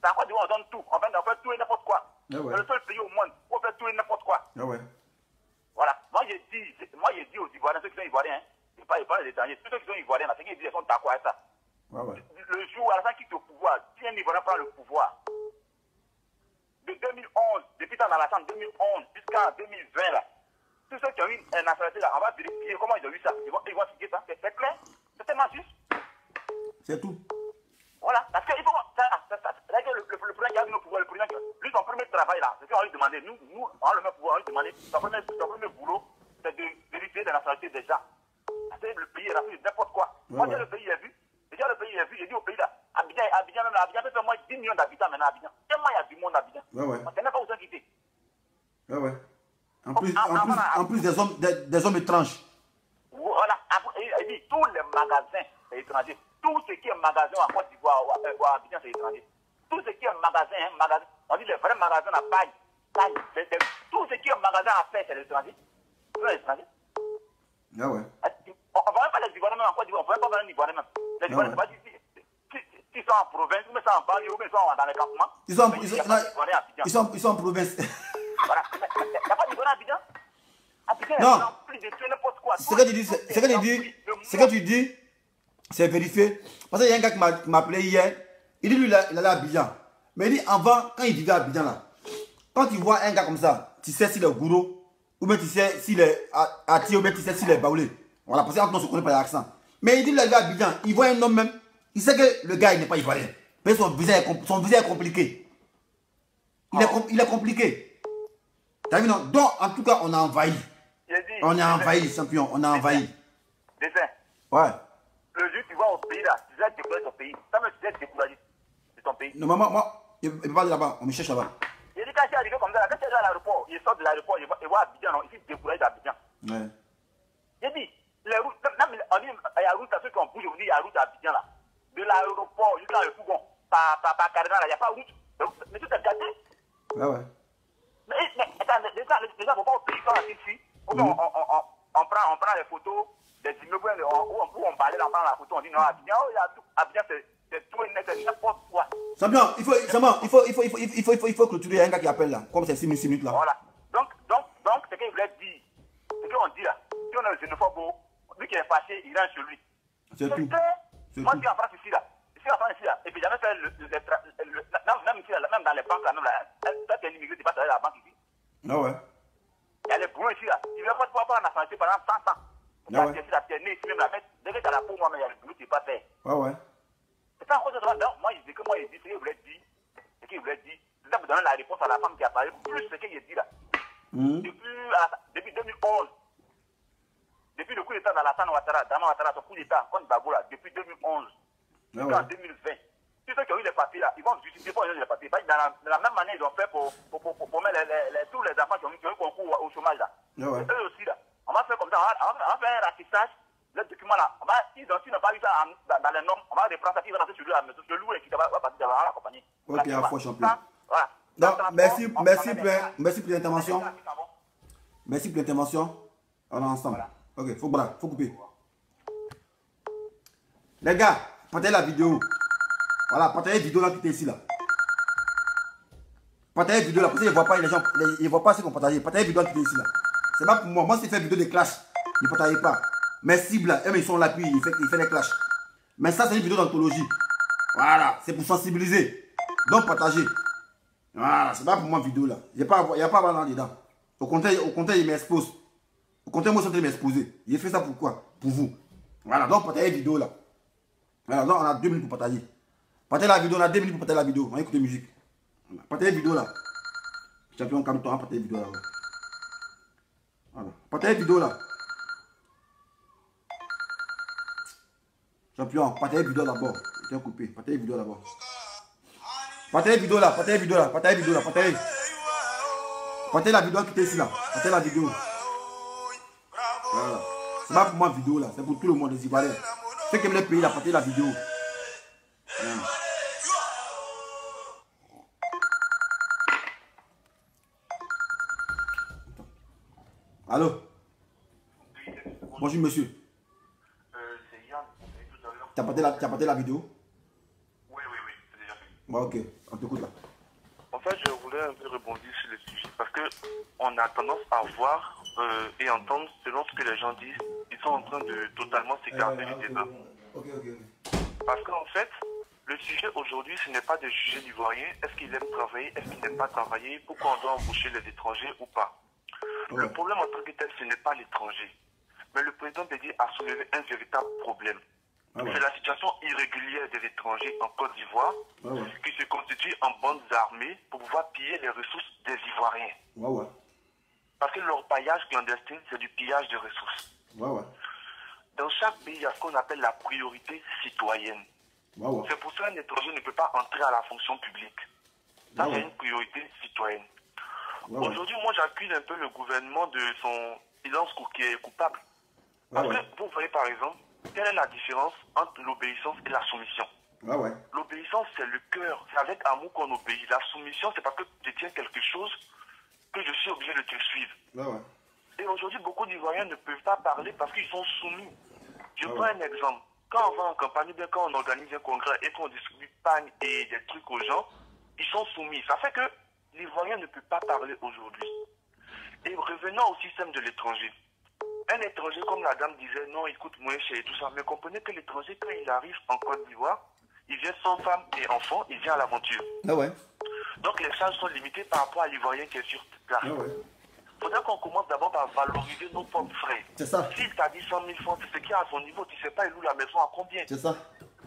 C: C'est encore du on donne tout. On fait tout et n'importe quoi.
A: Ah ouais.
C: C'est le seul pays au monde où on fait tout et n'importe quoi.
A: Ah ouais.
C: Voilà. Moi, j'ai dit aux Ivoiriens, ceux qui sont Ivoiriens, hein, pas les étrangers, tous ceux qui sont Ivoiriens, là, ceux qui disent qu'ils sont d'accord avec ça.
A: Ah ouais.
C: Le jour où Alassane quitte au pouvoir, si un Ivoirien prend le pouvoir, de 2011, depuis dans Alassane 2011 jusqu'à 2020, là, tous ceux qui ont eu une nationalité, là, on va vérifier comment ils ont eu ça. Ils vont expliquer ça. C'est clair. C'est tellement juste.
A: C'est tout.
C: Voilà. Parce que il faut. Le président qui a eu le pouvoir, le président, lui, son premier travail là, c'est ce qu'on lui demandait. Nous, on a le même pouvoir, on lui demandait. Son premier boulot, c'est de vérifier la nationalité des gens. Parce que le pays est rempli de n'importe quoi. Moi, le pays est vu. Déjà, le pays est vu. J'ai dit au pays là, Abidjan même là, Abidjan fait moins 10 millions d'habitants maintenant, Abidjan. Tellement il y a du monde à Abidjan.
A: Ouais.
C: On ne sait même pas où c'est quitté.
A: Ouais. En plus des hommes étranges.
C: Voilà. Il dit tous les magasins étrangers. Tout ce qui est magasin en Côte d'Ivoire ou à Abidjan, c'est étranger. Tout ce qui est magasin, on dit les vrais magasins à paille. Tout ce qui est magasin à faire, c'est l'étranger. C'est l'étranger.
A: Ah ouais.
C: On ne va même pas les Ivoiriens même en Côte d'Ivoire, on ne va même pas les Ivoiriens même. Les Ivoiriens, c'est pas ici. S'ils sont en province, ou ils sont en banlieue, ou ils sont dans les campements.
A: Ils sont en province.
C: Voilà. Il n'y a pas d'Ivoiriens à Abidjan.
A: Non. Ce que tu dis, c'est vérifié. Parce qu'il y a un gars qui m'a appelé hier. Il dit, lui, il allait à Abidjan. Mais il dit, avant, quand il vivait à Abidjan, là, quand tu vois un gars comme ça, tu sais s'il est gourou, ou bien tu sais s'il est Ati, ou bien tu sais s'il est baoulé. Voilà, parce qu'on se connaît par l'accent. Mais il dit, le gars à Abidjan, il voit un homme même, il sait que le gars, il n'est pas ivoirien. Mais son visa est compliqué. Il est compliqué. T'as vu, non? Donc, en tout cas, on a envahi. On a envahi, champion, on a envahi.
C: Dessin.
A: Ouais.
C: Le jour tu vas au pays là, tu dois découvrir ton pays. Ça me dit décourager de ton pays.
A: Non, moi, il ne pas de là-bas, on me cherche là-bas.
C: Il dit quand tu es arrivé comme ça, quand tu es à l'aéroport, il sort de l'aéroport, il voit Abidjan, non, il s'est découragé d'Abidjan.
A: Ouais.
C: Il dit, les routes, même, il y a route à ceux qui ont bougé, on dit, il y a route à Abidjan là. De l'aéroport jusqu'à le Fougon, par Cardinal, il n'y a pas route. Mais tout est gâté.
A: Ouais, ouais.
C: Mais attends, déjà, il ne faut pas au pays quand on est ici. On prend les photos des immeubles où on parlait, on prend la photo, on dit non, Abidjan, Abidjan c'est tout et net, c'est n'importe quoi.
A: Champion, il faut clôturer. Il y a un gars qui appelle là, comme c'est 6 minutes là.
C: Voilà. Donc, c'est ce qu'il voulait dire. Ce qu'on dit là, si on est xénophobe, lui qui est fâché, il rentre chez lui.
A: C'est tout.
C: Moi, je suis en France ici là. Je suis en France ici là. Et puis jamais fait même ici là, même dans les banques là, même là. Toi, tu es un immigré, tu vas travailler à la banque ici.
A: Ah ouais.
C: Il y a les boulons ici là. Tu ne veux pas avoir la nationalité pendant 100 ans.
A: Ah ouais.
C: Tu es né ici même là. Mais dès que tu as la peau, moi, mais il y a le boulot, tu ne peux pas faire.
A: Ah ouais.
C: C'est pas encore de ça. Donc, moi, il dit ce qu'il voulait dire. Ce qu'il voulait dire. C'est ça pour donner la réponse à la femme qui a parlé. Plus ce qu'il dit là. Depuis 2011. Depuis le coup d'État d'Alassane Ouattara, Dama Ouattara, son coup d'État contre Gbagbo là, depuis 2011. Jusqu'en 2020. Tous ceux qui ont eu les papiers là, ils vont justifier pour les papiers. De la même manière, ils ont fait pour mettre tous les enfants qui ont eu concours au chômage là. Eux aussi là. On va faire comme ça, on va faire un ratissage. Le document là, s'ils n'ont pas eu ça dans les normes, on va reprendre ça, ils vont rentrer sur lui, sur le loup et qui va partir dans la compagnie.
A: Ok, à fois champion.
C: Voilà.
A: Donc, merci pour l'intervention. Merci pour l'intervention. On est ensemble. Ok, faut couper. Les gars, partagez la vidéo. Voilà, partagez la vidéo là qui est ici là. Partagez la vidéo là, parce qu'ils ne voient pas les gens, ils ne voient pas ce qu'on partage. Partagez la vidéo qui est ici là. C'est pas pour moi. Moi, si je fais vidéo de clash, ne partagez pas. Mes cibles là, eux, ils sont là, puis ils font les clashs. Mais ça, c'est une vidéo d'anthologie. Voilà, c'est pour sensibiliser. Donc, partagez. Voilà, c'est pas pour moi vidéo là. Il n'y a pas à avoir là-dedans. Au contraire, il m'expose. Au contraire, moi, je suis en train de m'exposer. J'ai fait ça pour quoi? Pour vous. Voilà, donc partagez la vidéo là. Voilà, donc on a 2 minutes pour partager. Partagez la vidéo, on a 2 minutes pour partager la vidéo. On va écouter musique. Voilà. Partagez la vidéo là. Champion, calme-toi, partagez la vidéo là. Voilà. Partagez la vidéo là. Champion, partagez la vidéo d'abord. Je vais couper. Partagez la vidéo d'abord. Partagez la vidéo là, partagez la vidéo là, partagez la vidéo là, partagez. Partagez la vidéo qui était ici là. Partagez la vidéo. Voilà. C'est pas pour moi vidéo là, c'est pour tout le monde des Ivoiriens. Ceux qui aiment le pays là, partagez la vidéo. Voilà. Allô? Bonjour monsieur.
C: C'est Yann, tout à l'heure.
A: Tu as partagé la vidéo?
C: Oui, c'est déjà fait.
A: Bon, ok, on t'écoute là.
D: En fait, je voulais un peu rebondir sur le sujet parce qu'on a tendance à voir et entendre selon ce que les gens disent. Ils sont en train de totalement s'écarter du débat.
A: Ok.
D: Parce qu'en fait, le sujet aujourd'hui, ce n'est pas de juger l'Ivoirien. Est-ce qu'il aime travailler? Est-ce qu'il n'aime pas travailler? Pourquoi on doit embaucher les étrangers ou pas? Le problème en tant que tel, ce n'est pas l'étranger. Mais le président Bédié a soulevé un véritable problème. C'est la situation irrégulière des étrangers en Côte d'Ivoire qui se constituent en bandes armées pour pouvoir piller les ressources des Ivoiriens. Parce que leur paillage clandestin, c'est du pillage de ressources. Dans chaque pays, il y a ce qu'on appelle la priorité citoyenne. C'est pour ça qu'un étranger ne peut pas entrer à la fonction publique. Ça, c'est une priorité citoyenne. Aujourd'hui, moi, j'accuse un peu le gouvernement de son silence qui est coupable. Parce que, vous voyez par exemple, quelle est la différence entre l'obéissance et la soumission? L'obéissance, c'est le cœur. C'est avec amour qu'on obéit. La soumission, c'est parce que je tiens quelque chose que je suis obligé de te suivre. Et aujourd'hui, beaucoup d'Ivoiriens ne peuvent pas parler parce qu'ils sont soumis. Je prends un exemple. Quand on va en campagne, bien quand on organise un congrès et qu'on distribue pagne et des trucs aux gens, ils sont soumis. Ça fait que l'Ivoirien ne peut pas parler aujourd'hui. Et revenons au système de l'étranger. Un étranger, comme la dame disait, non, il coûte moins cher et tout ça. Mais comprenez que l'étranger, quand il arrive en Côte d'Ivoire, il vient sans femme et enfant, il vient à l'aventure.
A: Ah ouais.
D: Donc les charges sont limitées par rapport à l'Ivoirien qui est sur place.
A: Ah ouais.
D: Il faudrait qu'on commence d'abord par valoriser nos propres frais.
A: C'est ça.
D: S'il t'a dit 100 000 francs, c'est ce qui est à son niveau, tu ne sais pas, il loue la maison à combien.
A: C'est ça.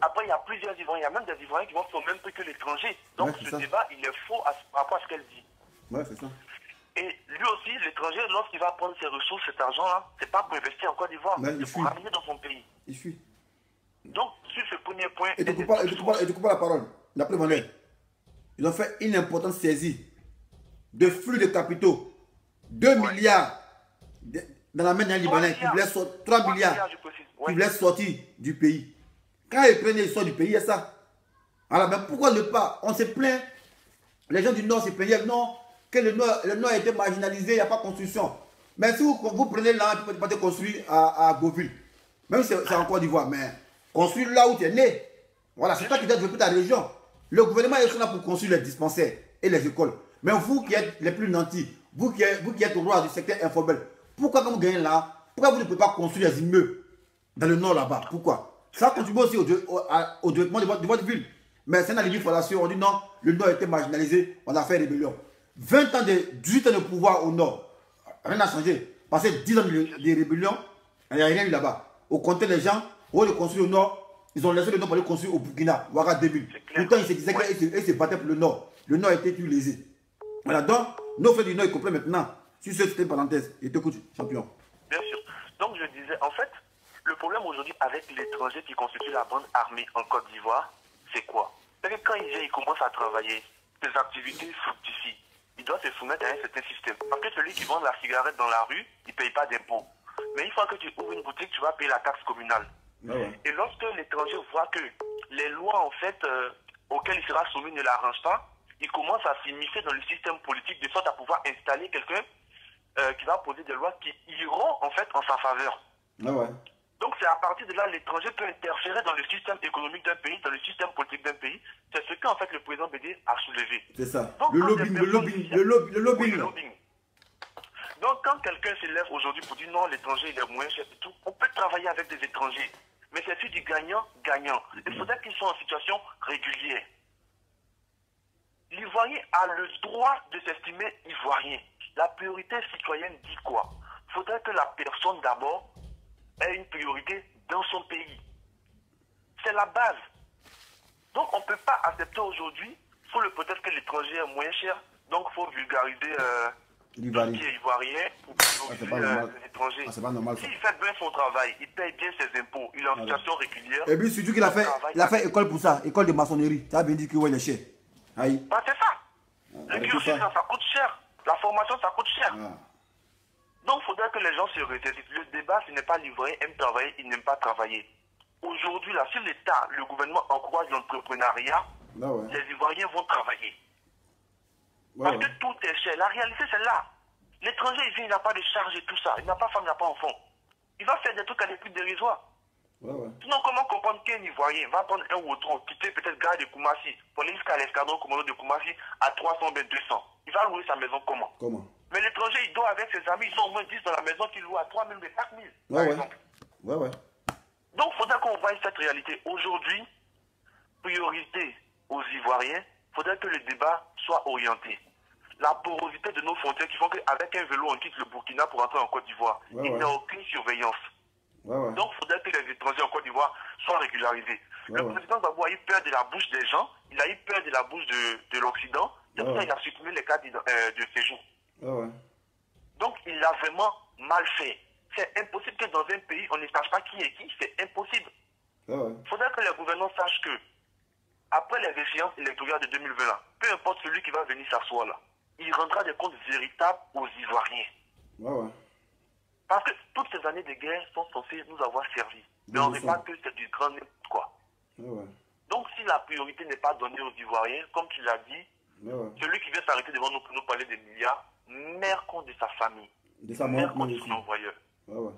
D: Après, il y a plusieurs Ivoiriens, il y a même des Ivoiriens qui vont faire le même prix que l'étranger. Donc
A: Ouais, c'est
D: ce
A: ça.
D: débat, il est faux par rapport à ce qu'elle dit.
A: Ouais, c'est ça.
D: Et lui aussi, l'étranger, lorsqu'il va prendre ses ressources, cet argent-là, c'est pas pour investir en Côte d'Ivoire,
A: Ouais, il
D: c'est pour
A: fuit.
D: ramener dans son pays.
A: Il suit.
D: Donc, sur ce premier point...
A: Et tu coupes pas la parole. D'après mon aide, ils ont fait une importante saisie de flux de capitaux. 2 milliards dans la main d'un Libanais qui voulait sortir. 3 milliards
D: je précise.
A: qui voulait sortir du pays. Quand ils prennent, ils sortent du pays, il y a ça. Alors, mais pourquoi ne pas? On se plaint. Les gens du Nord se plaignaient. Non, que le Nord a été marginalisé, il n'y a pas de construction. Mais si vous prenez là, tu peux pas te construire à Beauville. Même si c'est en Côte d'Ivoire, mais construire là où tu es né. Voilà, c'est toi qui dois développer ta région. Le gouvernement est là pour construire les dispensaires et les écoles. Mais vous qui êtes les plus nantis, vous qui êtes au roi du secteur informel, pourquoi quand vous gagnez là, pourquoi vous ne pouvez pas construire des immeubles dans le nord là-bas? Pourquoi? Ça contribue aussi au développement de votre ville. Mais c'est une alibi fallacieuse. On dit non, le nord a été marginalisé, on a fait rébellion. 20 ans 18 ans de pouvoir au nord, rien n'a changé. Passé 10 ans de rébellion, il n'y a rien eu là-bas. Au contraire, les gens, au lieu de construire au nord, ils ont laissé le nord pour aller construire au Burkina, Ouaga 2000. Pourtant, ils se disaient qu'ils se battaient pour le nord. Le nord a été plus lésé. Voilà, donc, nos frères du nord, ils comprennent maintenant. Si c'était une parenthèse, et t'écoute, champion.
D: Bien sûr. Donc, je disais, en fait, le problème aujourd'hui avec l'étranger qui constitue la bande armée en Côte d'Ivoire, c'est quoi? C'est que quand il vient, il commence à travailler, ses activités fructifient. Il doit se soumettre à un certain système. Parce que celui qui vend la cigarette dans la rue, il ne paye pas d'impôts. Mais une fois que tu ouvres une boutique, tu vas payer la taxe communale.
A: Ah ouais.
D: Et lorsque l'étranger voit que les lois, en fait, auxquelles il sera soumis ne l'arrangent pas, il commence à s'immiscer dans le système politique de sorte à pouvoir installer quelqu'un qui va poser des lois qui iront, en fait, en sa faveur.
A: Ah ouais.
D: Donc c'est à partir de là, l'étranger peut interférer dans le système économique d'un pays, dans le système politique d'un pays. C'est ce qu'en fait le président Bédé a soulevé.
A: C'est ça.
D: Donc,
A: Le
D: quand
A: lobbying,
D: des
A: le
D: personnes
A: lobbying,
D: viennent-
A: le lobbying.
D: Oui, le lobbying. Donc quand quelqu'un se lève aujourd'hui pour dire non, l'étranger il est moins cher et tout, on peut travailler avec des étrangers. Mais c'est sur du gagnant-gagnant. Il faudrait qu'ils soient en situation régulière. L'Ivoirien a le droit de s'estimer Ivoirien. La priorité citoyenne dit quoi? Il faudrait que la personne d'abord ait une priorité dans son pays. C'est la base. Donc on ne peut pas accepter aujourd'hui, sous le prétexte que l'étranger est moins cher, donc il faut vulgariser
A: L'Ivoirien.
D: qui est ivoirien pour
A: c'est pas
D: valoriser
A: normal.
D: l'étranger.
A: Ah, c'est pas normal, ça.
D: S'il fait bien son travail, il paye bien ses impôts, il est en situation régulière.
A: Et puis surtout qu'il a fait école pour ça, école de maçonnerie. Ça a bien dit que ouais, il est cher. Aïe.
D: Bah, c'est ça. Le
A: avec
D: cursus,
A: tout ça.
D: ça coûte cher. La formation, ça coûte cher.
A: Ah.
D: Donc, il faudrait que les gens se ressaisissent. Le débat, ce n'est pas l'Ivoirien aime travailler, il n'aime pas travailler. Aujourd'hui, là, si l'État, le gouvernement encourage l'entrepreneuriat,
A: Là, ouais.
D: les Ivoiriens vont travailler.
A: Ouais,
D: Parce
A: ouais.
D: que tout est cher. La réalité, c'est là. L'étranger, il vient, il n'a pas de charge et tout ça. Il n'a pas femme, il n'a pas enfant. Il va faire des trucs à des prix dérisoires.
A: Ouais, ouais.
D: Sinon, comment comprendre qu'un Ivoirien va prendre un Wotron, quitter peut-être Gare de Koumassi, pour aller jusqu'à l'escadron commando de Koumassi à 300 mètres 200? Il va louer sa maison comment?
A: Comment?
D: Mais l'étranger, il dort avec ses amis, ils sont au moins 10 dans la maison qu'il loue à 3 000 et 4 000, par
A: Ouais, ouais.
D: exemple.
A: Ouais, ouais.
D: Donc, il faudrait qu'on voie cette réalité. Aujourd'hui, priorité aux Ivoiriens, il faudrait que le débat soit orienté. La porosité de nos frontières qui font qu'avec un vélo, on quitte le Burkina pour entrer en Côte d'Ivoire.
A: Ouais,
D: Il
A: ouais.
D: n'y a aucune surveillance.
A: Ouais, ouais.
D: Donc, il faudrait que les étrangers en Côte d'Ivoire soient régularisés.
A: Ouais,
D: Le
A: ouais.
D: président Gbagbo a eu peur de la bouche des gens, il a eu peur de la bouche de l'Occident, c'est pour
A: Ouais,
D: ça qu'il a supprimé les cartes de séjour.
A: Ouais, ouais.
D: Donc, il a vraiment mal fait. C'est impossible que dans un pays, on ne sache pas qui est qui, c'est impossible.
A: Ouais, ouais.
D: Il faudrait que les gouvernants sachent que, après les échéances électorales de 2020, là, peu importe celui qui va venir s'asseoir là, il rendra des comptes véritables aux Ivoiriens.
A: Ouais, ouais.
D: Parce que toutes ces années de guerre sont censées nous avoir servi. Mais on ne sait pas que c'est du grand n'importe quoi.
A: Ouais, ouais.
D: Donc, si la priorité n'est pas donnée aux Ivoiriens, comme tu l'as dit,
A: Ouais, ouais.
D: celui qui vient s'arrêter devant nous pour nous parler des milliards, mère compte de sa famille,
A: De sa
D: mère
A: mort,
D: compte de
A: aussi.
D: son envoyeur.
A: Ouais, ouais.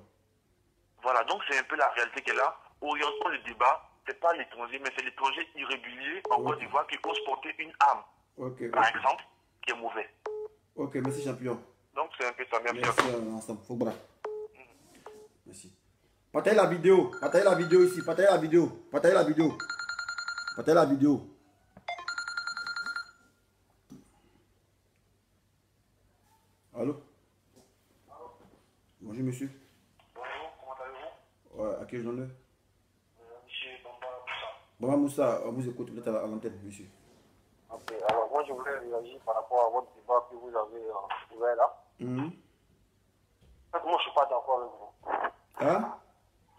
D: Voilà, donc c'est un peu la réalité qu'elle a. Orientons le débat, c'est pas l'étranger, mais c'est l'étranger irrégulier en Côte d'Ivoire qui ose porter une arme,
A: Ok.
D: par
A: Ok.
D: exemple, qui est mauvais.
A: Ok, merci champion.
D: Donc c'est un peu ça. Merci.
A: Merci ensemble. Faut bras. Merci. Partagez la vidéo. Partagez la vidéo ici. Partagez la vidéo. Partagez la vidéo. Partagez la vidéo. Allô? Bonjour monsieur.
D: Bonjour, comment allez-vous?
A: Ouais, à qui je donne?
D: Monsieur Bamba Moussa.
A: Bamba Moussa, on vous écoute, vous êtes à l'antenne, monsieur.
E: Ok, alors moi je voulais réagir par rapport à votre débat que vous avez ouvert là.
A: Mmh.
E: En fait, moi je ne suis pas d'accord avec vous.
A: Hein?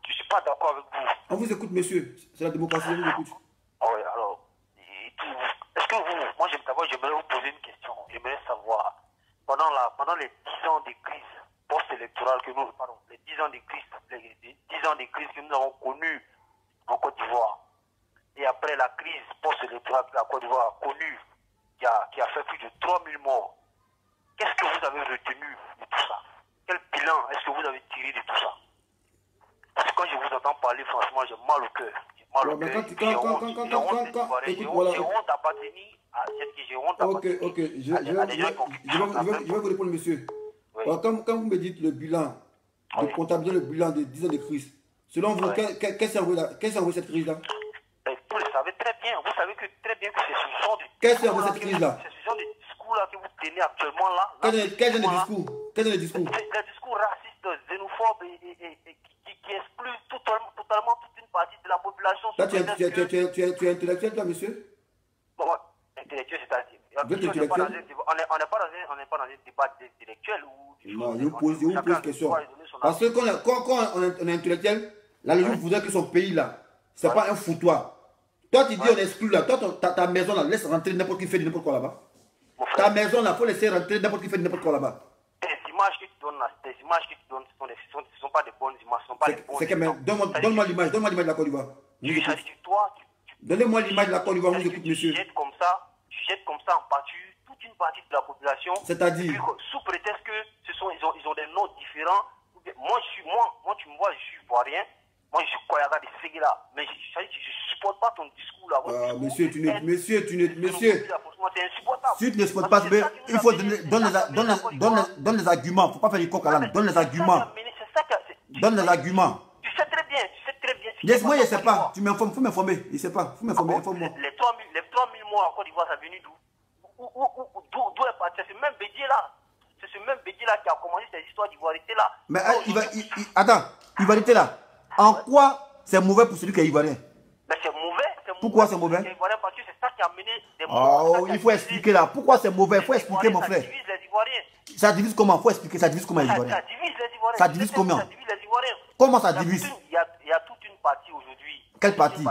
E: Je ne suis pas d'accord avec vous.
A: On vous écoute, monsieur. C'est la démocratie, on vous écoute.
E: Ah oui, alors, est-ce que vous, moi d'abord j'aimerais vous poser une question. J'aimerais savoir, pendant les 10 ans de crise post-électorale que nous, pardon, les 10 ans de crise, les 10 ans de crise que nous avons connues en Côte d'Ivoire, et après la crise post-électorale que la Côte d'Ivoire a connue, qui a fait plus de 3000 morts, qu'est-ce que vous avez retenu de tout ça? Quel bilan est-ce que vous avez tiré de tout ça? Parce que quand je vous entends parler, franchement, j'ai mal au cœur. J'ai mal au cœur. J'ai honte d'appartenir à cette... J'ai honte d'appartenir
A: Ok, je vais vous répondre, monsieur.
E: Oui.
A: Alors, quand vous me dites le bilan, de
E: Oui.
A: comptabiliser le bilan de 10 ans de crise, selon vous,
E: Oui.
A: qu'est-ce qui a envoyé cette crise-là?
E: Vous le savez très bien. Vous savez très bien que c'est ce genre de...
A: Qu'est-ce qui a envoyé cette crise-là?
E: C'est ce genre de discours-là que vous tenez actuellement là.
A: Quel est le discours? Quel est le discours?
E: Le discours raciste, xénophobe et qui exclut totalement toute une partie de la population.
A: Là, tu es intellectuel, toi, monsieur?
E: Bon, intellectuel, c'est-à-dire.
A: Vous êtes intellectuel?
E: On n'est pas dans un débat intellectuel où...
A: Non, je vous pose question. Parce que quand on est intellectuel, la logique voudrait que son pays là, c'est pas un foutoir. Toi, tu dis on exclut là. Toi, ta maison là, laisse rentrer n'importe qui fait n'importe quoi là-bas. Ta maison là, faut laisser rentrer n'importe qui fait n'importe quoi là-bas.
E: Tes images que tu donnes là, ce ne sont pas des bonnes images. Ce sont pas des bonnes images.
A: Donne-moi l'image de la Côte d'Ivoire. Donnez-moi l'image de la Côte d'Ivoire, vous écoute, monsieur.
E: Tu jettes comme ça en pâture toute une partie de la population.
A: C'est-à-dire
E: sous prétexte que ils ont des noms différents. Moi, tu me vois, je suis ivoirien. Moi, je suis Koyaga de Séguéla. Mais je ne supporte pas ton discours là.
A: Monsieur, tu n'es.
E: C'est insupportable.
A: Si tu ne supportes pas, il faut donner les arguments. Il ne faut pas faire du coq à l'âne. Donne les arguments. Donne les arguments.
E: Tu sais très bien.
A: Laisse-moi, je ne sais pas. Tu m'informes, il faut m'informer. Je ne sais pas. Il faut m'informer, informe-moi.
E: Les 3000 mois en Côte d'Ivoire, ça venu d'où? D'où est parti? C'est ce même Bédier là. C'est ce même Bédier là qui a commencé ces histoires d'ivoirité là.
A: Mais attends, ivoirité là. En quoi c'est mauvais pour celui qui est ivoirien?
E: Mais c'est mauvais.
A: Pourquoi c'est mauvais?
E: Parce que c'est ça qui a amené des morts.
A: Oh, il faut expliquer là. Pourquoi c'est mauvais? Il faut expliquer, mon frère.
E: Ça divise les Ivoiriens.
A: Ça divise comment? Il faut expliquer. Ça divise comment les Ivoiriens?
E: Ça divise les Ivoiriens.
A: Ça divise comment?
E: Ça divise les Ivoiriens.
A: Comment ça divise?
E: Il y a toute une partie aujourd'hui.
A: Quelle partie?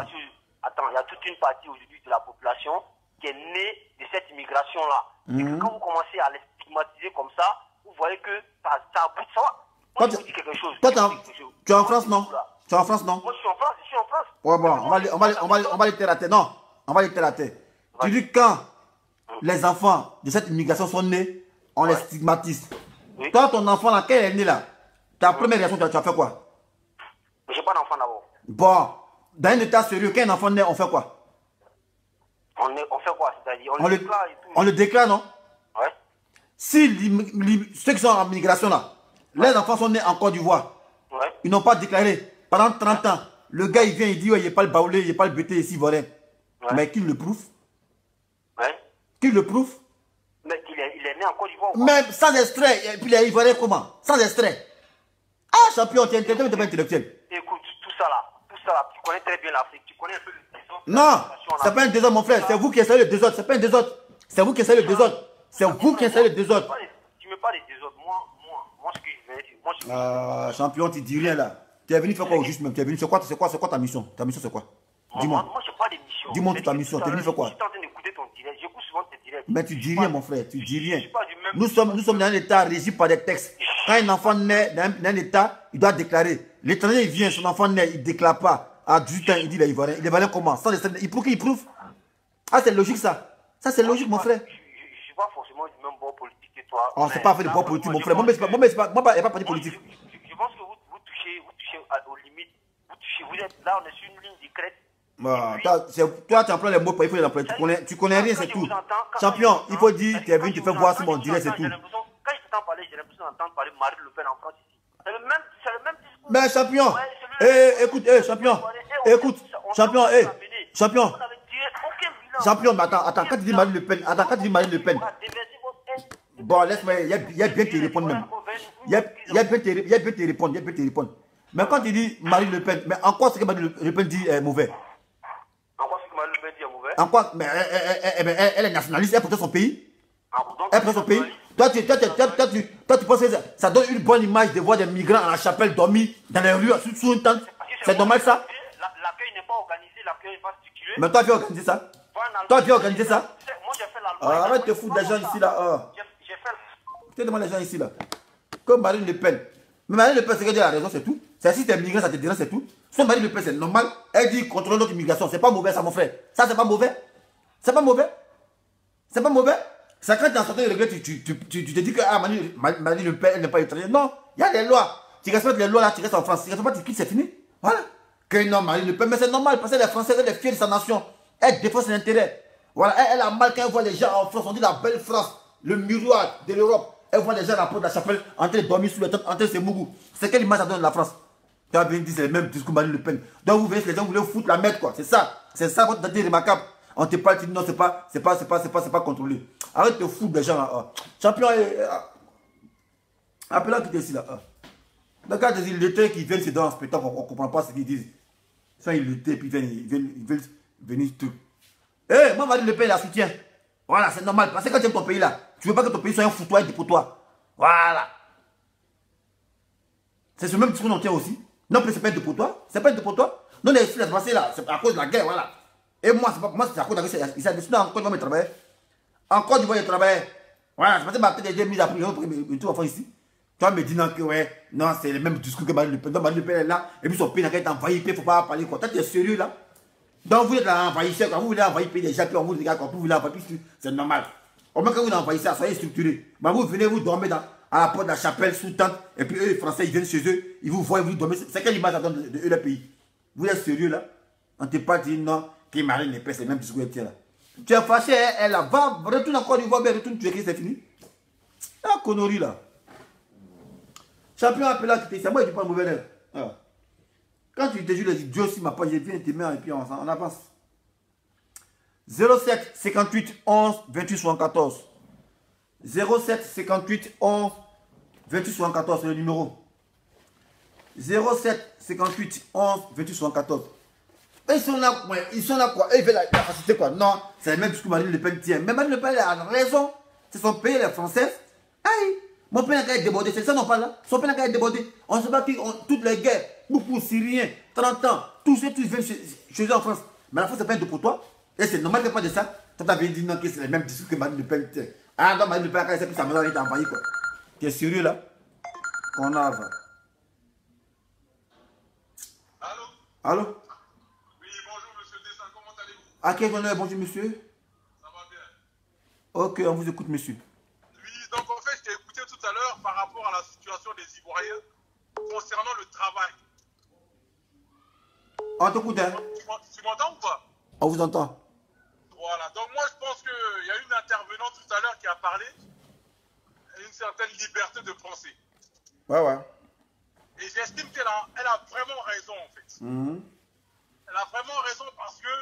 E: Attends, il y a toute une partie aujourd'hui de la population qui est née de cette immigration-là. Et que quand vous commencez à les stigmatiser comme ça, vous voyez que ça aboutit ça. Moi, je vous dis quelque chose.
A: Toi, tu es en France, non? Tu es en France, non?
E: Moi, je suis en France.
A: Ouais, bon, on va les terre à terre. Non, on va les terre à terre. Tu dis quand les enfants de cette immigration sont nés, on les stigmatise.
E: Oui.
A: Toi, ton enfant là, quand il est né là, ta première réaction, tu as fait quoi?
E: J'ai pas d'enfant d'abord.
A: Bon, dans un état sérieux, quand un enfant naît, on fait quoi?
E: On fait quoi? C'est-à-dire,
A: on le déclare, non?
E: Ouais.
A: Si ceux qui sont en migration là, les enfants sont nés en Côte d'Ivoire, ils n'ont pas déclaré pendant 30 ans. Le gars il vient, il dit ouais, il n'est pas le baoulé, il n'est pas le bété ici, voilà. Mais qui le prouve? Qui le prouve?
E: Mais il est né en Côte d'Ivoire.
A: Même sans extrait, et puis il est ivoirien comment? Sans extrait. Ah, champion, tu es intellectuel ou tu n'es pas intellectuel?
E: Écoute, tout ça là, tu connais très bien l'Afrique, tu connais un peu le désordre.
A: Non, c'est pas un désordre, mon frère, c'est vous qui installez le désordre, c'est pas un désordre. C'est vous qui installez le désordre. C'est vous qui installez le désordre.
E: Tu me parles de désordre, moi ce que je vais dire.
A: Ah, champion, tu dis rien là. Tu es venu faire quoi au juste même? Tu es venu, c'est quoi ta mission? Ta mission c'est quoi? Dis-moi.
E: Moi je n'ai pas de mission.
A: Dis-moi ta mission, tu es venu faire quoi?
E: Je suis en train d'écouter ton direct, j'écoute souvent tes directs.
A: Mais tu dis rien, mon frère, tu dis rien. Nous sommes dans un état régi par des textes. Quand un enfant naît dans un état, il doit déclarer. L'étranger, il vient, son enfant naît, il ne déclare pas. À 18 ans, il dit il est ivoirien. Il est ivoirien comment? Sans il prouve qu'il prouve. Ah, c'est logique ça. Ça, c'est logique, mon frère.
E: Je ne suis pas forcément du même bord politique que toi.
A: Oh, c'est pas fait de bord politique, mon frère. Moi, il n'y a pas parti politique.
E: Je pense que vous touchez aux limites. Vous êtes là, on est sur une ligne discrète.
A: Bah, toi, tu emploies les mots, il faut les employer. Tu connais rien, c'est tout. Champion, il faut dire, tu es venu te faire voir sur mon direct, c'est tout.
E: Quand je t'entends parler, j'ai l'habitude d'entendre parler de Marine Le Pen en France ici. C'est le même discours.
A: Mais champion, écoute, champion, écoute, champion, champion. Champion, mais attends, quand tu dis Marine Le Pen, bon, laisse-moi, il y a bien te répondre même. Il y a bien te répondre, Mais quand tu dis Marine Le Pen, mais en quoi ce que Marine Le Pen dit est mauvais?
E: En quoi ce que Marine Le Pen dit est mauvais?
A: En quoi? Mais elle est nationaliste, elle protège son pays. Elle protège son pays. Toi, tu penses que ça donne une bonne image de voir des migrants à la chapelle dormir dans les rues sous une tente? C'est normal ça?
E: L'accueil n'est pas organisé, l'accueil n'est pas structuré.
A: Mais toi, tu as organisé ça? Toi, tu as organisé ça?
E: Moi, j'ai fait l'Allemagne.
A: Arrête de foutre les gens ici là.
E: J'ai fait.
A: Tu demandes les gens ici là. Comme Marine Le Pen. Mais Marine Le Pen, c'est qu'elle dit la raison, c'est tout. C'est si t'es migrant, ça te dérange, c'est tout. Soit Marine Le Pen, c'est normal. Elle dit contrôler notre immigration. C'est pas mauvais, ça, mon frère. Ça, c'est pas mauvais. C'est pas mauvais. C'est pas mauvais. C'est quand tu es en sortie de regret, tu te dis que Marine Le Pen, elle n'est pas étrangère. Non, il y a des lois. Tu respectes les lois là, tu restes en France. Tu respectes pas, tu quittes, c'est fini. Voilà. Que non, Marine Le Pen, mais c'est normal parce que les Français, elle est fière de sa nation. Elle défend ses intérêts. Voilà, elle a mal quand elle voit les gens en France. On dit la belle France, le miroir de l'Europe. Elle voit les gens à la porte de la chapelle en train de dormir sous les tentes, en train de se mougou. C'est quelle image ça donne de la France? Tu as bien dit, c'est le même discours Marine Le Pen. Donc vous voyez, les gens voulaient foutre la mettre quoi. C'est ça. C'est ça votre date remarquable. On te parle, tu dis non, c'est pas contrôlé. Arrête de foutre des gens là. Champion, appelons qui est ici là. Donc quand ils l'été qui viennent, c'est dans un spectacle, on ne comprend pas ce qu'ils disent. Ça, ils l'été, puis ils veulent venir tout. Moi, Marine Le Pen, la soutient. Voilà, c'est normal. Parce que quand tu aimes ton pays là, tu veux pas que ton pays soit un foutoir pour toi. Voilà. C'est ce même discours qu'on tient aussi. Non, mais c'est pas un pour toi. C'est pas un pour toi. Non, les Français là, c'est à cause de la guerre, voilà. Et moi, c'est à cause de la guerre. Ils ont décidé encore de me travailler. Encore du voyage travailler. Voilà, c'est parce que ma tête est mise à prendre tout enfant ici. Toi, me dis non que ouais, non, c'est le même discours que Marine Le Pen. Donc, Marine Le Pen est là. Et puis son pays n'a qu'à être envahi. Il ne faut pas parler quoi. Toi, tu es sérieux là? Donc vous êtes là envahisseur, quand vous voulez envahir pays des gens, puis on vous dit quand vous voulez envahir, c'est normal. Au moins quand vous envahissez ça, soyez structuré. Mais vous venez, vous dormez à la porte de la chapelle, sous tente, et puis eux les Français, ils viennent chez eux, ils vous voient, vous dormez. C'est quelle image ça donne de eux le pays? Vous êtes sérieux là? On ne peut pas dire non, que Marine Le Pen, c'est le même discours que là. Tu es fâché, elle là, va, retourne encore du voix, mais retourne, tu écris, c'est fini. La connerie là. Champion appelé là, c'est moi qui prends mauvais air. Quand tu te dis les idiots, si ma page est bien, tes mains et puis on avance. 07 58 11 28 74. 07 58 11 28 74, c'est le numéro. 07 58 11 28 74. Ils sont là quoi? Ils veulent la facilité quoi? Non, c'est le même discours que Marine Le Pen tient. Mais Marine Le Pen elle a raison. C'est son pays, les Françaises. Aïe! Mon pays n'a qu'à être débordé, c'est ça non pas là. Son pays n'a qu'à être débordé. On se bat toutes les guerres, beaucoup Syriens, 30 ans, tous viennent chez eux en France. Mais la France c'est pas un pour toi. Et c'est normal qu'il n'y ait pas de ça. Toi t'avais dit non que c'est le même discours que Marine Le Pen. Ah non, Marine Le Pen, c'est plus sa maison elle est envahie quoi. Tu es sérieux là? On a.
F: Allô?
A: Allô?
F: Oui, bonjour monsieur Dessin, comment allez-vous?
A: À quel honneur, bonjour monsieur?
F: Ça va bien.
A: Ok, on vous écoute monsieur.
F: Oui, donc en fait, je t'ai écouté tout à l'heure par rapport à la situation des Ivoiriens concernant le travail.
A: On t'écoute hein?
F: Tu m'entends ou pas?
A: On vous entend.
F: Voilà, donc moi je pense qu'il y a une intervenante tout à l'heure qui a parlé d'une certaine liberté de penser.
A: Ouais.
F: Et j'estime qu'elle a vraiment raison en fait. Elle a vraiment raison parce que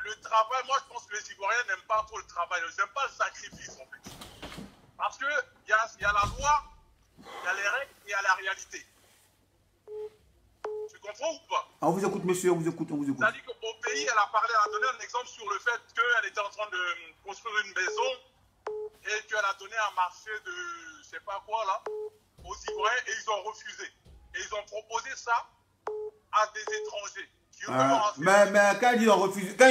F: le travail, moi je pense que les Ivoiriens n'aiment pas trop le travail, ils n'aiment pas le sacrifice en fait. Parce qu'il y a la loi, il y a les règles et il y a la réalité. Tu comprends ou pas?
A: On vous écoute monsieur, on vous écoute.
F: C'est-à-dire qu'au pays, elle a donné un exemple sur le fait qu'elle était en train de construire une maison et qu'elle a donné un marché de je sais pas quoi là aux Ivoiriens et ils ont refusé. Et ils ont proposé ça à des étrangers.
A: Mais quand ils disent refusé, quand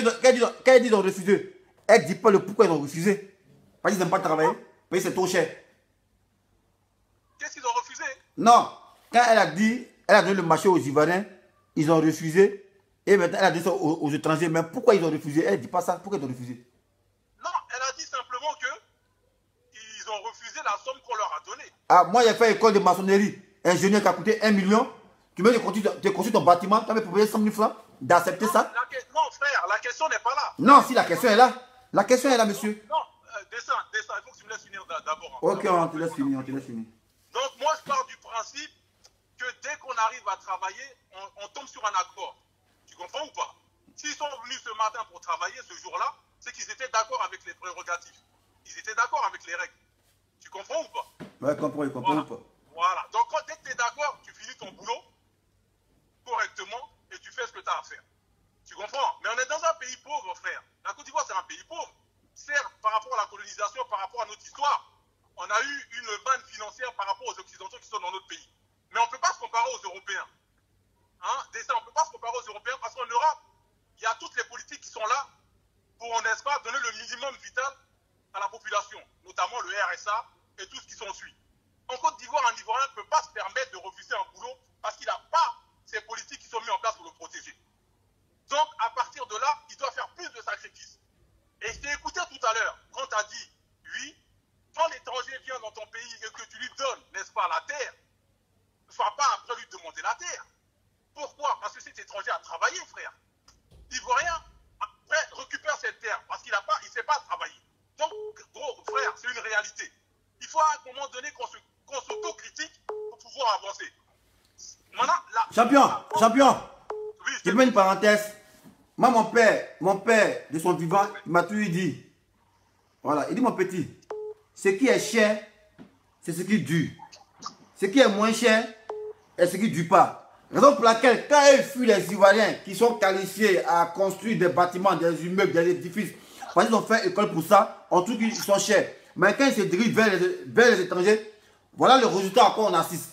A: ils disent refusé, elle ne dit pas le pourquoi ils ont refusé. Parce qu'ils n'aiment pas travailler, parce que c'est trop cher.
F: Qu'est-ce qu'ils ont refusé?
A: Non, quand elle a donné le marché aux Ivoiriens, ils ont refusé. Et maintenant elle a dit ça aux étrangers. Mais pourquoi ils ont refusé? Elle ne dit pas ça. Pourquoi ils ont refusé?
F: Non, elle a dit simplement qu'ils ont refusé la somme qu'on leur a donnée.
A: Ah, moi j'ai fait école de maçonnerie. Ingénieur qui a coûté 1 million. Tu veux construire ton bâtiment, tu avais proposé 100 000 francs d'accepter ça?
F: Non frère, la question n'est pas là.
A: Non, si la question est là. La question est là, monsieur.
F: Non, descends, il faut que tu me laisses finir d'abord.
A: Ok, on te laisse finir,
F: Donc, moi, je pars du principe que dès qu'on arrive à travailler, on tombe sur un accord. Tu comprends ou pas? S'ils sont venus ce matin pour travailler ce jour-là, c'est qu'ils étaient d'accord avec les prérogatives. Ils étaient d'accord avec les règles. Tu comprends ou pas?
A: Ouais, comprends ou pas?
F: Voilà. Donc, dès que tu es d'accord, tu finis ton boulot correctement et tu fais ce que tu as à faire. Tu comprends? Mais on est dans un pays pauvre, frère. La Côte d'Ivoire, c'est un pays pauvre. Certes, par rapport à la colonisation, par rapport à notre histoire, on a eu une manne financière par rapport aux Occidentaux qui sont dans notre pays. Mais on ne peut pas se comparer aux Européens. Hein? On ne peut pas se comparer aux Européens parce qu'en Europe, il y a toutes les politiques qui sont là pour, n'est-ce pas, donner le minimum vital à la population, notamment le RSA et tout ce qui s'ensuit. En Côte d'Ivoire, un Ivoirien ne peut pas se permettre de refuser un boulot parce qu'il n'a pas ces politiques qui sont mises en place pour le protéger. Donc, à partir de là, il doit faire plus de sacrifices. Et je t'ai écouté tout à l'heure, quand tu as dit, oui, quand l'étranger vient dans ton pays et que tu lui donnes, n'est-ce pas, la terre, ne sois pas après lui demander la terre. Pourquoi? Parce que cet étranger a travaillé, frère. L'Ivoirien, après, récupère cette terre parce qu'il ne sait pas travailler. Donc, gros, frère, c'est une réalité. Il faut à un moment donné qu'on s'autocritique pour pouvoir avancer. Maintenant,
A: Champion,
F: oui,
A: je mets une parenthèse. Moi, mon père, de son vivant, il m'a toujours dit, voilà, il dit, mon petit, ce qui est cher, c'est ce qui dure. Ce qui est moins cher, est ce qui ne dure pas. Raison pour laquelle, quand il fuit les Ivoiriens qui sont qualifiés à construire des bâtiments, des immeubles, des édifices, parce qu'ils ont fait école pour ça, on trouve qu'ils sont chers. Mais quand ils se dirigent vers les étrangers, voilà le résultat à quoi on assiste.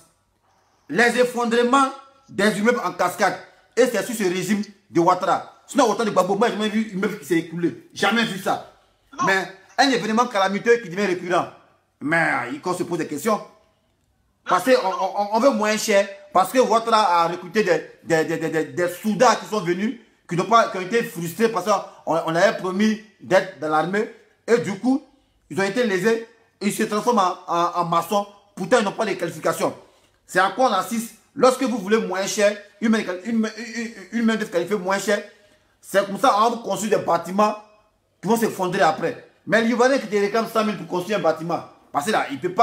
A: Les effondrements des immeubles en cascade. Et c'est sur ce régime de Ouattara. Sinon, autant de Gbagbo, moi, j'ai jamais vu un immeuble qui s'est écoulé. Jamais vu ça. Non. Mais un événement calamiteux qui devient récurrent. Mais il faut se poser des questions. Parce qu'on veut moins cher. Parce que Ouattara a recruté des soldats qui sont venus, qui ont été frustrés parce qu'on avait promis d'être dans l'armée. Et du coup, ils ont été lésés. Ils se transforment en maçons. Pourtant, ils n'ont pas les qualifications. C'est à quoi on assiste. Lorsque vous voulez moins cher, une main d'œuvre qualifiée moins cher, c'est comme ça qu'on va construire des bâtiments qui vont s'effondrer après. Mais l'Ivoirien qui te réclame 100 000 pour construire un bâtiment, parce que là, il ne peut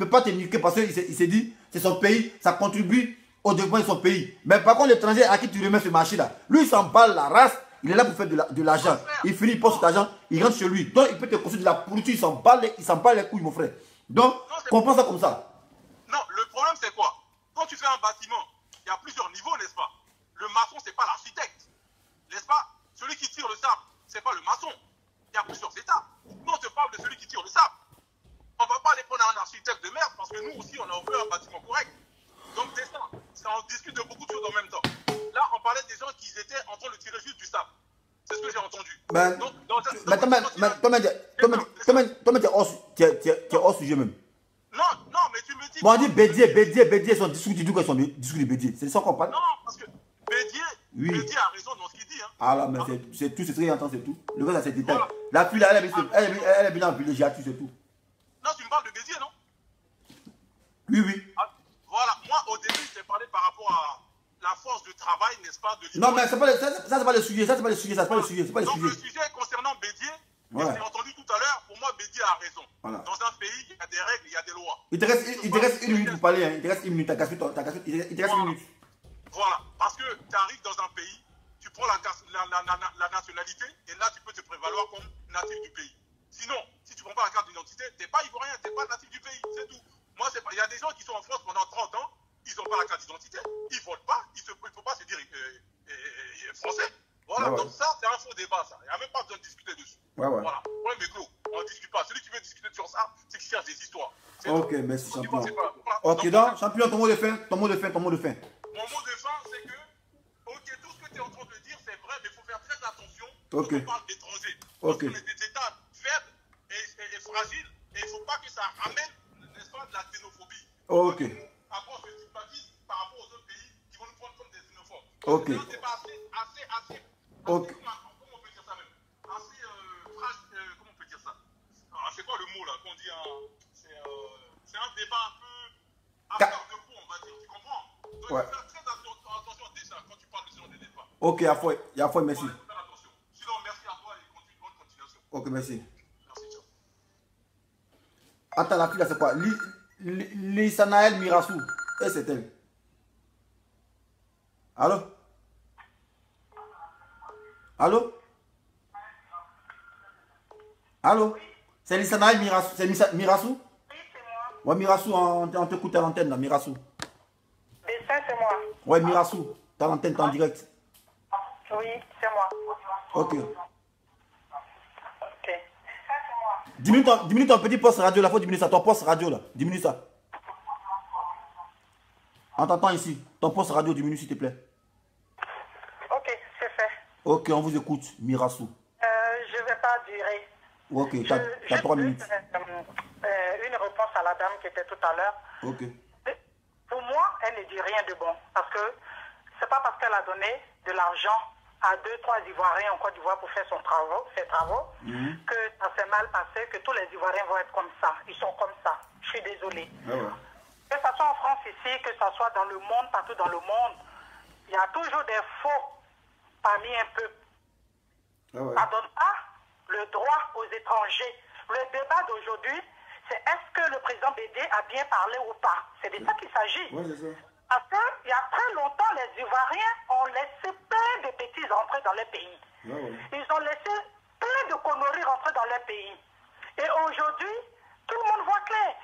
A: pas te niquer parce qu'il s'est dit, c'est son pays, ça contribue au développement de son pays. Mais par contre, l'étranger à qui tu remets ce marché-là, lui, il s'en bat la race, il est là pour faire de l'argent. Il finit, il pose cet argent, il rentre chez lui. Donc, il peut te construire de la pourriture, il s'en bat les couilles, mon frère. Donc, comprends ça comme ça.
F: Non, le problème, c'est quoi? Quand tu fais un bâtiment, il y a plusieurs niveaux, n'est-ce pas? Le maçon, c'est pas l'architecte, n'est-ce pas? Celui qui tire le sable, c'est pas le maçon. Il y a plusieurs étapes. Nous, on te parle de celui qui tire le sable. On va pas aller prendre un architecte de merde parce que nous aussi, on a ouvert un bâtiment correct. Donc, descends. On discute de beaucoup de choses en même temps. Là, on parlait des gens qui étaient en train de tirer juste du sable. C'est ce que j'ai entendu.
A: Toi, tu es hors sujet même.
F: Non, mais tu me dis...
A: Bon, on dit Bédier, son discours, tu dis quoi son discours de Bédier? C'est ça qu'on parle?
F: Non, parce que Bédier a raison dans ce qu'il dit. Hein.
A: Ah là, mais c'est tout, c'est ce qu'il entend, c'est tout. Le gars, c'est détail. Voilà. La fille, là, elle est venue en villégiature, c'est tout.
F: Non, tu me parles de Bédier, non?
A: Oui.
F: Ah, voilà, moi, au début, je t'ai parlé par rapport à la force de travail, n'est-ce pas, de
A: non, mais ça, c'est pas le sujet, Donc, le
F: sujet concernant Bédier, j'ai entendu tout à l'heure, pour moi, Bédier a raison.
A: Voilà.
F: Dans un pays, il y a des règles, il y a des lois.
A: Il te reste une minute pour parler, hein. Il te reste une minute, il te reste une minute.
F: Voilà, parce que tu arrives dans un pays, tu prends la nationalité, et là, tu peux te prévaloir comme natif du pays. Sinon, si tu ne prends pas la carte d'identité, tu n'es pas ivoirien, tu n'es pas natif du pays, c'est tout. Moi, il y a des gens qui sont en France pendant 30 ans, ils n'ont pas la carte d'identité, ils ne votent pas, il ne faut pas se dire français. Voilà, donc ça, c'est un faux débat, ça. Il n'y a même pas besoin de discuter dessus. Voilà, problème est clos, on ne discute pas. Celui qui veut discuter sur ça, c'est qu'il cherche des histoires.
A: Ok, merci, champion. Ok, donc, champion, ton mot de fin.
F: Mon mot de fin, c'est que, ok, tout ce que tu es en train de dire, c'est vrai, mais il faut faire très attention quand on parle d'étrangers. Parce qu'on est des États faibles et fragiles, et il ne faut pas que ça ramène, n'est-ce pas, de la xénophobie.
A: Ok.
F: Après, on se stigmatise par rapport aux autres pays qui vont nous prendre comme des xénophobes.
A: Ok.
F: C'est pas assez,
A: ok.
F: Comment on peut dire ça même? Assez fragile, comment on peut dire ça? C'est quoi le mot là qu'on dit? C'est un débat un peu à faire de coup, on va dire. Tu comprends? Donc, il faut faire très attention déjà quand tu parles de ce genre de débat.
A: Ok, il y a foi, merci.
F: Faire attention. Sinon, merci à toi et bonne continuation.
A: Ok, merci.
F: Merci, ciao.
A: Attends, la fille là, c'est quoi? Lissanaël Mirassou. Et c'est elle. Allô? Allô? Allô? C'est Lissanaël Mirassou. C'est Mirassou?
B: Oui, c'est moi.
A: Ouais, Mirassou, on t'écoute à l'antenne là, Mirassou.
B: Dessin, c'est moi.
A: Ouais, Mirassou, t'as l'antenne, t'es en direct.
B: Oui, c'est moi.
A: Ok.
B: Ok.
A: 10 minutes ton petit poste radio là, faut diminuer ça. Ton poste radio là, diminue ça. On t'entend ici. Ton poste radio diminue s'il te plaît.
B: Ok, c'est fait.
A: Ok, on vous écoute, Mirassou.
B: Je ne vais pas durer.
A: Ok, t'as 3 minutes.
B: Une réponse à la dame qui était tout à l'heure.
A: Ok.
B: Pour moi, elle ne dit rien de bon. Parce que c'est pas parce qu'elle a donné de l'argent à 2-3 Ivoiriens en Côte d'Ivoire pour faire ses travaux, que ça s'est mal passé, que tous les Ivoiriens vont être comme ça. Ils sont comme ça. Je suis désolée.
A: Ah ouais.
B: Que ce soit en France ici, que ce soit dans le monde, partout dans le monde, il y a toujours des faux parmi un peuple.
A: Ah ouais.
B: Ça ne donne pas le droit aux étrangers. Le débat d'aujourd'hui, c'est est-ce que le président Bédé a bien parlé ou pas. C'est de ça qu'il s'agit.
A: Ouais, c'est ça.
B: Parce qu'il y a très longtemps, les Ivoiriens ont laissé plein de bêtises rentrer dans leur pays.
A: Ah ouais.
B: Ils ont laissé plein de conneries rentrer dans leur pays. Et aujourd'hui, tout le monde voit clair.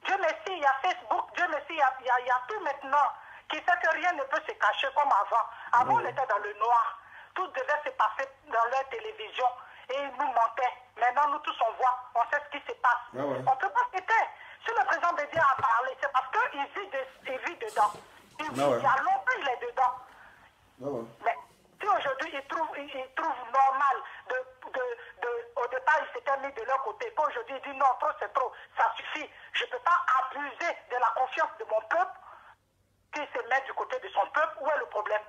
B: Dieu merci, il y a Facebook, Dieu merci, il y a tout maintenant qui fait que rien ne peut se cacher comme avant. Avant, on était dans le noir. Tout devait se passer dans leur télévision. Et ils nous mentaient. Maintenant, nous tous, on voit, on sait ce qui se passe.
A: Ah ouais.
B: On ne peut pas se taire. Si le président Bédé a parlé, c'est parce qu'il vit dedans. Il y a longtemps, il est dedans.
A: Ah ouais.
B: Mais si aujourd'hui, il trouve normal au départ, ils s'étaient mis de leur côté. Qu'aujourd'hui, il dit non, trop, c'est trop. Ça suffit. Je ne peux pas abuser de la confiance de mon peuple qui se met du côté de son peuple. Où est le problème?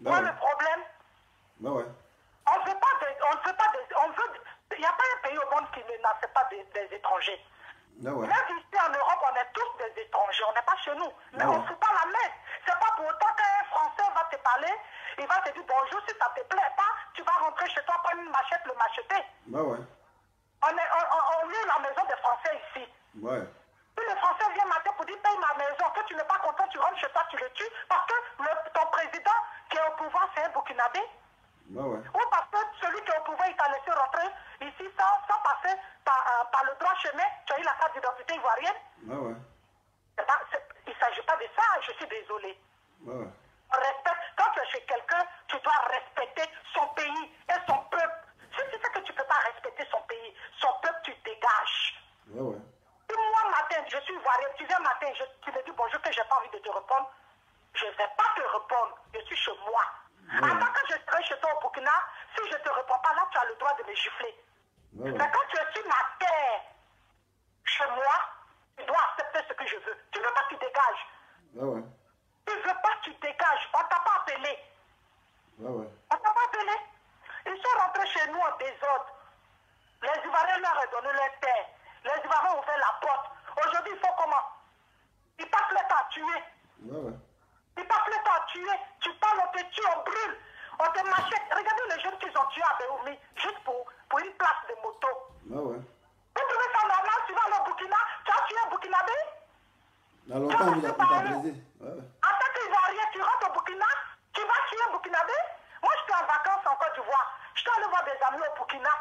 B: Où est le problème?
A: Ah ouais.
B: On veut pas il n'y a pas un pays au monde qui n'accepte pas des étrangers.
A: Ah ouais.
B: Même ici en Europe, on est tous des étrangers, on n'est pas chez nous. Mais on ne fout pas la main. C'est pas pour autant qu'un Français va te parler, il va te dire bonjour, si ça ne te plaît pas, tu vas rentrer chez toi, prendre une machette, le macheter.
A: Ah ouais.
B: On est la maison des Français ici.
A: Ouais.
B: Si le Français vient matin pour dire paye ma maison, que tu n'es pas content, tu rentres chez toi, tu le tues, parce que ton président qui est au pouvoir, c'est un Burkinabé.
A: Ah ouais.
B: Ou parce que celui qui est au pouvoir, il t'a laissé rentrer ici sans passer par le droit chemin, tu as eu la carte d'identité ivoirienne.
A: Ah ouais.
B: Il ne s'agit pas de ça, je suis désolée.
A: Ah ouais.
B: Quand tu es chez quelqu'un, tu dois respecter son pays et son peuple. Si tu sais que tu ne peux pas respecter son pays, son peuple, tu dégages.
A: Ah ouais.
B: Si moi, matin, je suis ivoirienne, tu viens matin, tu me dis bonjour, que je n'ai pas envie de te répondre, je ne vais pas te répondre, je suis chez moi. Avant que je serai chez toi au Burkina, si je ne te réponds pas, là, tu as le droit de me gifler. Mais quand tu es sur ma terre, chez moi, tu dois accepter ce que je veux. Tu ne veux pas que tu dégages.
A: Ah ouais.
B: Tu ne veux pas que tu dégages. On ne t'a pas appelé.
A: Ah ouais.
B: On ne t'a pas appelé. Ils sont rentrés chez nous en désordre. Les Ivoiriens leur ont donné leur terre. Les Ivoiriens ont ouvert la porte. Aujourd'hui, ils font comment? Ils passent le temps à tuer.
A: Ah ouais.
B: Ils passent le temps à tuer. Tu parles, on te tue, on brûle. On te machette. Regardez les jeunes qu'ils ont tués à Béoumi, juste pour une place de moto.
A: Ah ouais.
B: Vous trouvez ça normal? Tu vas au Burkina, tu as tué un Burkinabé?
A: Dans longtemps, il a plaisé. Ouais.
B: En tant qu'Ivoirien, tu rentres au Burkina, tu vas tuer un Burkinabé? Moi, j'étais en vacances en Côte d'Ivoire. Je suis allé voir des amis au Burkina.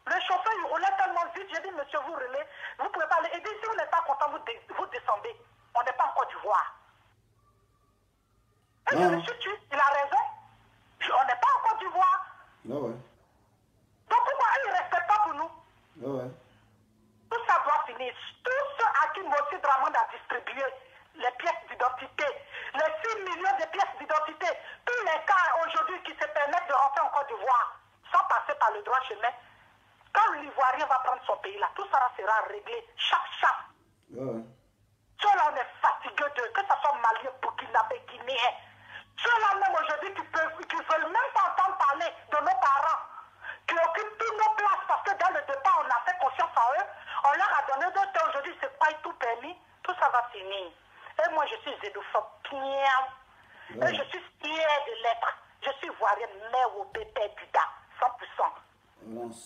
B: Le chauffeur, il roulait tellement vite. J'ai dit, monsieur, vous roulez, vous ne pouvez pas aller. Il dit, si vous n'êtes pas content, vous descendez. On n'est pas en Côte d'Ivoire. Et je me suis tué. Il a raison. On n'est pas en Côte d'Ivoire.
A: Ah ouais.
B: Donc pourquoi ils ne respectent pas pour nous?
A: Ah ouais.
B: Tout ça doit finir. Tous ceux à qui Mossi Dramond a distribué les pièces d'identité, les 6 millions de pièces d'identité, tous les cas aujourd'hui qui se permettent de rentrer en Côte d'Ivoire sans passer par le droit chemin, quand l'Ivoirien va prendre son pays là, tout ça sera réglé chaque.
A: Ah ouais.
B: Ceux-là, on est fatigués d'eux, que ce soit Malien, Burkinabé, Guinéen. Ceux-là même aujourd'hui qui veulent même pas entendre parler de nos parents, qui occupent toutes nos places parce que dans le départ, on a fait confiance en eux, on leur a donné d'autres, aujourd'hui, c'est pas tout permis, tout ça va finir. Et moi, je suis xénophobe, et je suis fière de l'être. Je suis ivoirienne, mère au bébé du gars, 100%.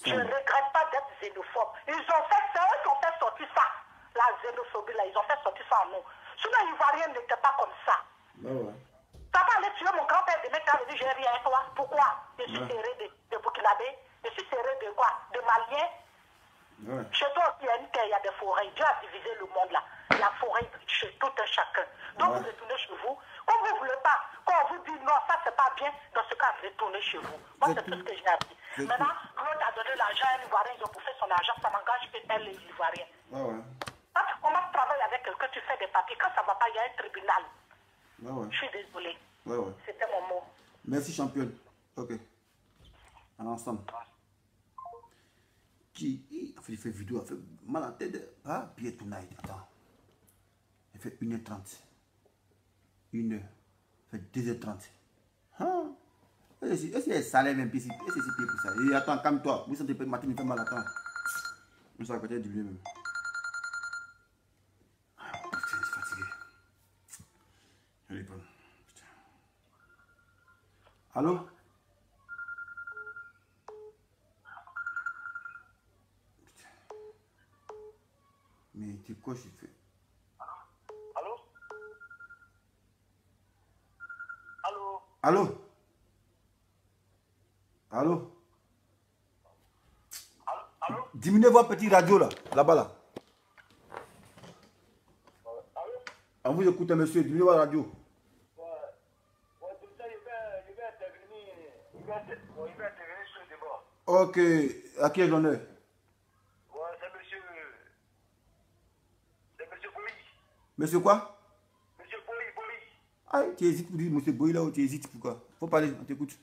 B: Je ne regrette pas d'être xénophobe. Ils ont fait ça, eux qui ont fait sortir ça.
G: la xénophobie, là, ils ont fait sortir ça en nous. Sinon, les Ivoiriens n'étaient pas comme ça. Ça va aller tuer mon grand-père de mec, dit j'ai rien, toi. Pourquoi? Je suis serré de Burkinabé, je suis serré de quoi? De Maliens. Chez toi aussi, il y a des forêts. Dieu a divisé le monde là. La forêt chez tout un chacun. Donc vous retournez chez vous. Quand vous ne voulez pas, quand on vous dit non, ça c'est pas bien, dans ce cas, retournez chez vous. Moi, c'est tout ce que j'ai appris. Maintenant, l'autre a donné l'argent à l'Ivoirien, ils ont bouffé son argent, ça m'engage que elle, les Ivoiriens. Quand tu commences à travailler avec quelqu'un, tu fais des papiers. Quand ça ne va pas, il y a un tribunal. Je suis désolé. C'était mon mot.
A: Merci, championne. Ok. En ensemble. Qui a fait vidéo, a fait mal à la tête. Ah, bien tonight. Attends. Elle fait 1h30. 1h. Elle fait 2h30. Hein? Est-ce qu'il y a un salaire même ici? Est-ce que c'est payé pour ça? Et attends, calme-toi. Vous sentez pas le matin, il fait mal. Attends. Ça va peut-être diminuer même. Ah, putain, je suis fatigué. Allez, pas. Putain. Allô? Mais t'es quoi, j'ai fait?
E: Allô? Allô?
A: Allô? Allô?
E: Allô?
A: Diminuez votre petit radio là, là-bas là.
E: Allô?
A: On vous écoute, monsieur, diminuez votre radio.
E: Il va intervenir sur le débat.
A: Ok, à qui est l'honneur?
E: C'est monsieur Boyi.
A: Monsieur quoi?
E: Monsieur Boyi.
A: Ah, tu hésites pour dire monsieur Boyi là ou tu hésites pourquoi? Faut parler, on t'écoute.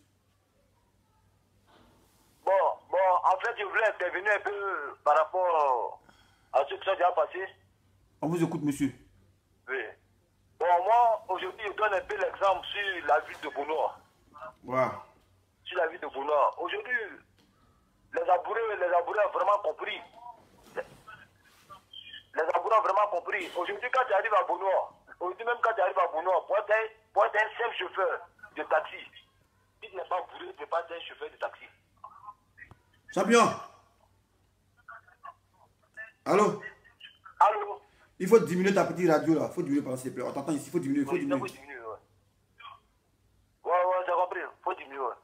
E: Bon, en fait, je voulais intervenir un peu par rapport à ce qui s'est déjà passé.
A: On vous écoute, monsieur.
E: Oui. Bon, moi, aujourd'hui, je donne un peu l'exemple sur la ville de Bounois.
A: Wow.
E: Sur la ville de Bounois. Aujourd'hui, les abourés ont vraiment compris. Les abourés ont vraiment compris. Aujourd'hui, quand tu arrives à Bounois, pour être un simple chauffeur de taxi, si tu n'es pas bourré, tu ne peux pas être un chauffeur de taxi.
A: Champion. Allô?
E: Allô?
A: Il faut diminuer ta petite radio là. Il faut diminuer par s'il te plaît. On t'entend ici, il faut diminuer,
E: Oui, il faut diminuer, ouais, j'ai compris. Il faut diminuer, ouais.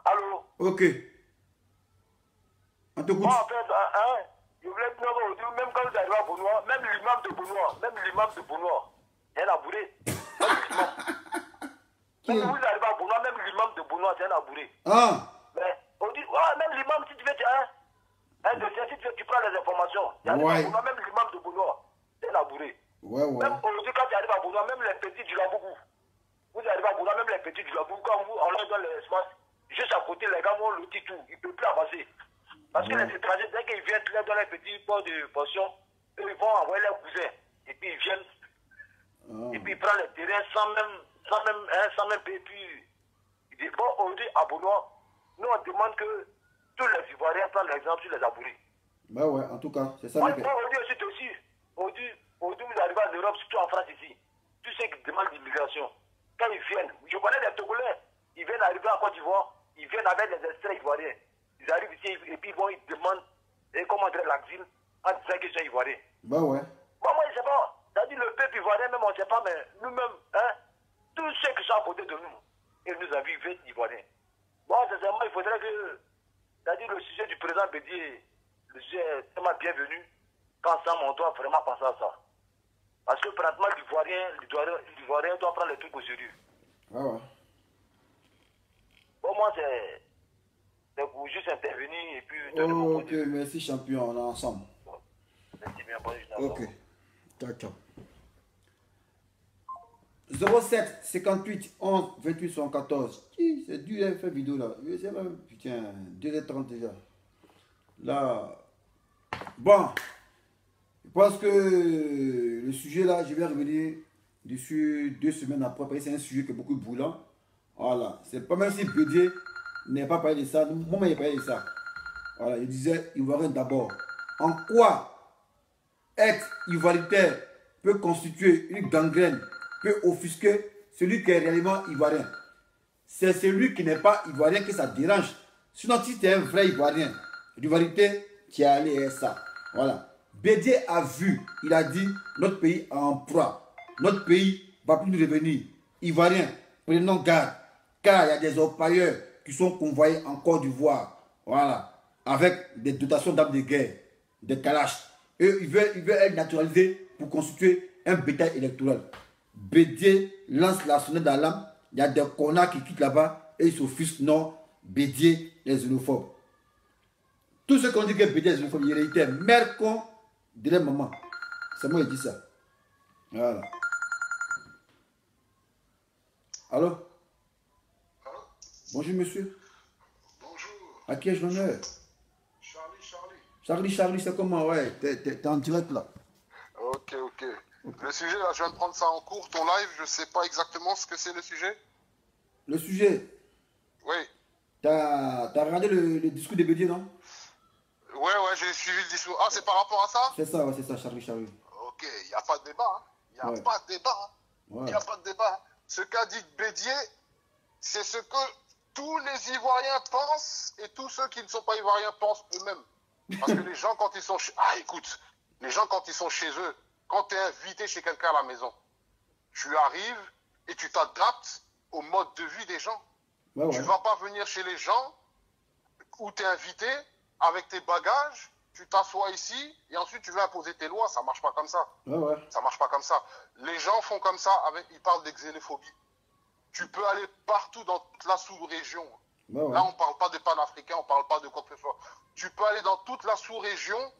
E: Allô?
A: Ok. On t'écoute.
E: Moi, en fait, je voulais dire aujourd'hui, même quand vous arrivez à Bounois, même l'imam de Bounois, c'est un abouré. Même vous arrivez à Bounois, même l'imam de Bounois, c'est un abouré.
A: Ah.
E: Mais on dit, même l'imam, si tu veux, tu prends les informations.
A: Ouais.
E: Même l'imam de Bounois, c'est un abouré.
A: Ouais.
E: Même aujourd'hui, quand tu arrives à Bounois, même les petits du Labougou, vous arrivez à Bounois, même les petits du Labougou, quand on leur donne l'espace, juste à côté, les gars vont le tout, ils ne peuvent plus avancer. Parce que les étrangers, dès qu'ils viennent, leur donnent un petit pot de portion, eux, ils vont envoyer leurs cousins. Et puis ils viennent, et puis ils prennent le terrain sans même payer. Puis, bon, aujourd'hui, à Bounois, nous, on demande que tous les Ivoiriens prennent l'exemple sur les abourés.
A: Bah ouais, en tout cas, c'est ça.
E: Moi, aujourd'hui, vous arrivez en Europe, surtout en France ici, tous ceux qui demandent l'immigration, quand ils viennent, je connais des Togolais, ils viennent arriver en Côte d'Ivoire, ils viennent avec des extraits ivoiriens. Ils arrivent ici et puis ils demandent comment entrer l'exil en disant qu'ils sont ivoiriens.
A: Bah ouais.
E: Bon, moi, je ne sais pas. C'est-à-dire le peuple ivoirien, même on ne sait pas, mais nous-mêmes, tous ceux qui sont à côté de nous, ils nous ont vus ivoiriens. Bon, sincèrement, il faudrait que, c'est-à-dire le sujet du président Bédier, le sujet est tellement bienvenu, qu'ensemble, on doit vraiment penser à ça. Parce que pratiquement, l'Ivoirien doit prendre les trucs au sérieux.
A: Ah ouais.
E: Bon, moi, c'est pour juste intervenir et puis...
A: Ok, merci champion, on est ensemble.
E: Merci bien, bonne journée.
A: Ok. Ciao. 07 58 11 28 74. C'est dur de faire vidéo là. C'est même, putain, 2h30 déjà. Là. Bon. Je pense que le sujet là, je vais revenir dessus 2 semaines après. Parce que c'est un sujet qui est beaucoup brûlant. Voilà. C'est pas même si Bédier n'est pas parlé de ça. Moi, il a parlé de ça. Voilà. Je disais, Ivoirien d'abord. En quoi être ivoiritaire peut constituer une gangrène, peut offusquer celui qui est réellement ivoirien. C'est celui qui n'est pas ivoirien que ça dérange. Sinon, si tu es un vrai ivoirien, l'ivoirité, tu es allé à ça. Voilà. Bédié a vu, il a dit, notre pays a un proie. Notre pays va plus nous revenir. Ivoiriens, prenons garde, car il y a des orpailleurs qui sont convoyés en Côte d'Ivoire. Voilà. Avec des dotations d'armes de guerre, des calaches. Et ils veulent être naturalisés pour constituer un bétail électoral. Bédié lance la sonnette d'alarme. Il y a des connards qui quittent là-bas et ils s'offusquent. Non, Bédié est xénophobe. Tous ceux qui ont dit que Bédié est xénophobe, il était mère con de leur maman. C'est moi qui dis ça. Voilà. Allô?
F: Allô?
A: Bonjour monsieur.
F: Bonjour.
A: À qui ai-je l'honneur? Charlie, c'est comment? Ouais, t'es en direct là.
F: Ok. Le sujet, là, je viens de prendre ça en cours, ton live, je sais pas exactement ce que c'est le sujet.
A: Le sujet?
F: Oui.
A: T'as regardé le discours de Bédié, non?
F: Ouais, j'ai suivi le discours. Ah, c'est par rapport à ça?
A: C'est ça, ouais, c'est ça, Charlie.
F: Ok, il n'y a pas de débat. Hein. Il n'y a pas de débat. Hein.
A: Ouais.
F: Il n'y a pas de débat. Hein. Ce qu'a dit Bédié, c'est ce que tous les Ivoiriens pensent et tous ceux qui ne sont pas Ivoiriens pensent eux-mêmes. Parce que les gens, quand ils sont chez... Ah, écoute, les gens, quand ils sont chez eux, quand tu es invité chez quelqu'un à la maison, tu arrives et tu t'adaptes au mode de vie des gens.
A: Ouais.
F: Tu ne vas pas venir chez les gens où tu es invité avec tes bagages, tu t'assois ici et ensuite tu veux imposer tes lois. Ça ne marche pas comme ça.
A: Ouais.
F: Ça ne marche pas comme ça. Les gens font comme ça, ils parlent de xénophobie. Tu peux aller partout dans toute la sous-région.
A: Ouais.
F: Là, on ne parle pas de panafricains, on ne parle pas de quoi que ce soit. Tu peux aller dans toute la sous-région.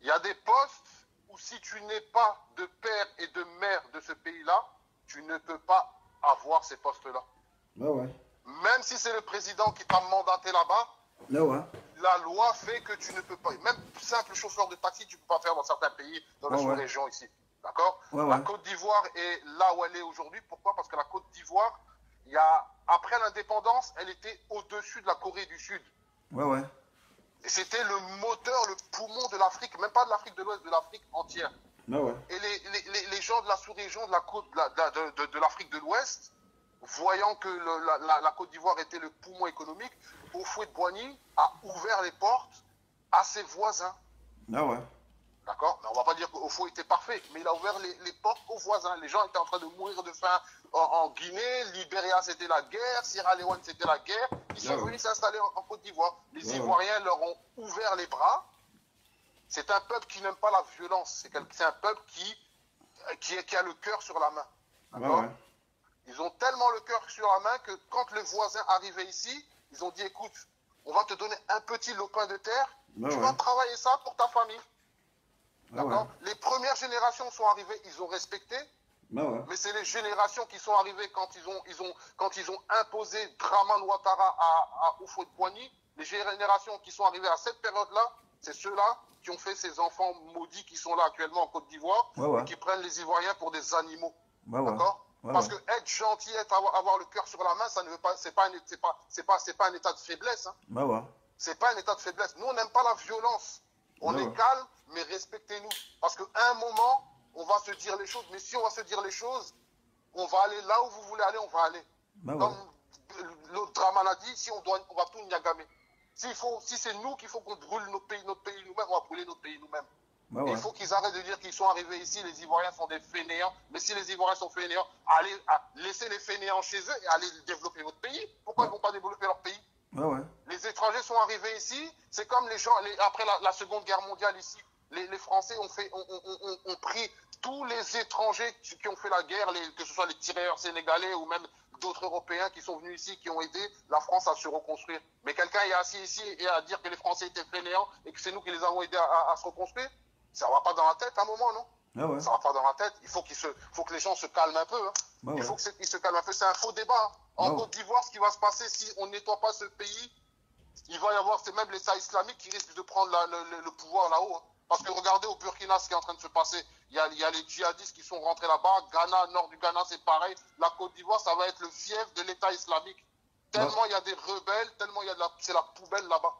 F: Il y a des postes où si tu n'es pas de père et de mère de ce pays-là, tu ne peux pas avoir ces postes-là.
A: Ouais.
F: Même si c'est le président qui t'a mandaté là-bas, la loi fait que tu ne peux pas. Même simple chauffeur de taxi, tu ne peux pas faire dans certains pays, dans la sous-région ici. D'accord? La Côte d'Ivoire est là où elle est aujourd'hui. Pourquoi? Parce que la Côte d'Ivoire, après l'indépendance, elle était au-dessus de la Corée du Sud.
A: Ouais.
F: Et c'était le moteur, le poumon de l'Afrique, même pas de l'Afrique de l'Ouest, de l'Afrique entière.
A: Ouais.
F: Et les gens de la sous-région de la côte de l'Afrique de l'Ouest, voyant que la Côte d'Ivoire était le poumon économique, Houphouët-Boigny a ouvert les portes à ses voisins.
A: Ouais.
F: D'accord? Mais on ne va pas dire qu'Oufou était parfait, mais il a ouvert les portes aux voisins. Les gens étaient en train de mourir de faim en Guinée, Libéria c'était la guerre, Sierra Leone c'était la guerre. Ils sont venus s'installer en Côte d'Ivoire. Les Ivoiriens leur ont ouvert les bras. C'est un peuple qui n'aime pas la violence. C'est un peuple qui a le cœur sur la main. D'accord? Ils ont tellement le cœur sur la main que quand les voisins arrivaient ici, ils ont dit écoute, on va te donner un petit lopin de terre, tu vas travailler ça pour ta famille. D'accord? Les premières générations sont arrivées, ils ont respecté, mais c'est les générations qui sont arrivées quand ils ont imposé Dramane Ouattara à Houphouët-Boigny. Les générations qui sont arrivées à cette période-là, c'est ceux-là qui ont fait ces enfants maudits qui sont là actuellement en Côte d'Ivoire, et qui prennent les Ivoiriens pour des animaux. D'accord? Parce que être gentil, avoir le cœur sur la main, ça ne veut pas, c'est pas un état de faiblesse. Hein. C'est pas un état de faiblesse. Nous, on n'aime pas la violence. On est calme, mais respectez-nous. Parce qu'à un moment, on va se dire les choses. Mais si on va se dire les choses, on va aller là où vous voulez aller, on va aller. Comme l'autre Dramane a dit, si on va tout niagamer. Si c'est nous qu'il faut qu'on brûle notre pays nous-mêmes, on va brûler notre pays nous-mêmes. Il faut qu'ils arrêtent de dire qu'ils sont arrivés ici, les Ivoiriens sont des fainéants. Mais si les Ivoiriens sont fainéants, laissez les fainéants chez eux et allez développer votre pays. Pourquoi ils ne vont pas développer leur pays? Les étrangers sont arrivés ici, c'est comme les gens, après la Seconde Guerre mondiale ici, les Français ont pris tous les étrangers qui ont fait la guerre, que ce soit les tirailleurs sénégalais ou même d'autres Européens qui sont venus ici, qui ont aidé la France à se reconstruire. Mais quelqu'un est assis ici et à dire que les Français étaient fainéants et que c'est nous qui les avons aidés à se reconstruire, ça ne va pas dans la tête à un moment, non? Ça ne va pas dans la tête. Il faut que les gens se calment un peu. Hein. Il faut qu'ils se calment un peu. C'est un faux débat. Hein. En Côte d'Ivoire, ce qui va se passer si on ne nettoie pas ce pays, il va y avoir, c'est même l'État islamique qui risque de prendre le pouvoir là-haut. Hein. Parce que regardez au Burkina ce qui est en train de se passer. Il y a les djihadistes qui sont rentrés là-bas. Ghana, nord du Ghana, c'est pareil. La Côte d'Ivoire, ça va être le fief de l'État islamique. Tellement il y a des rebelles, tellement c'est la poubelle là-bas.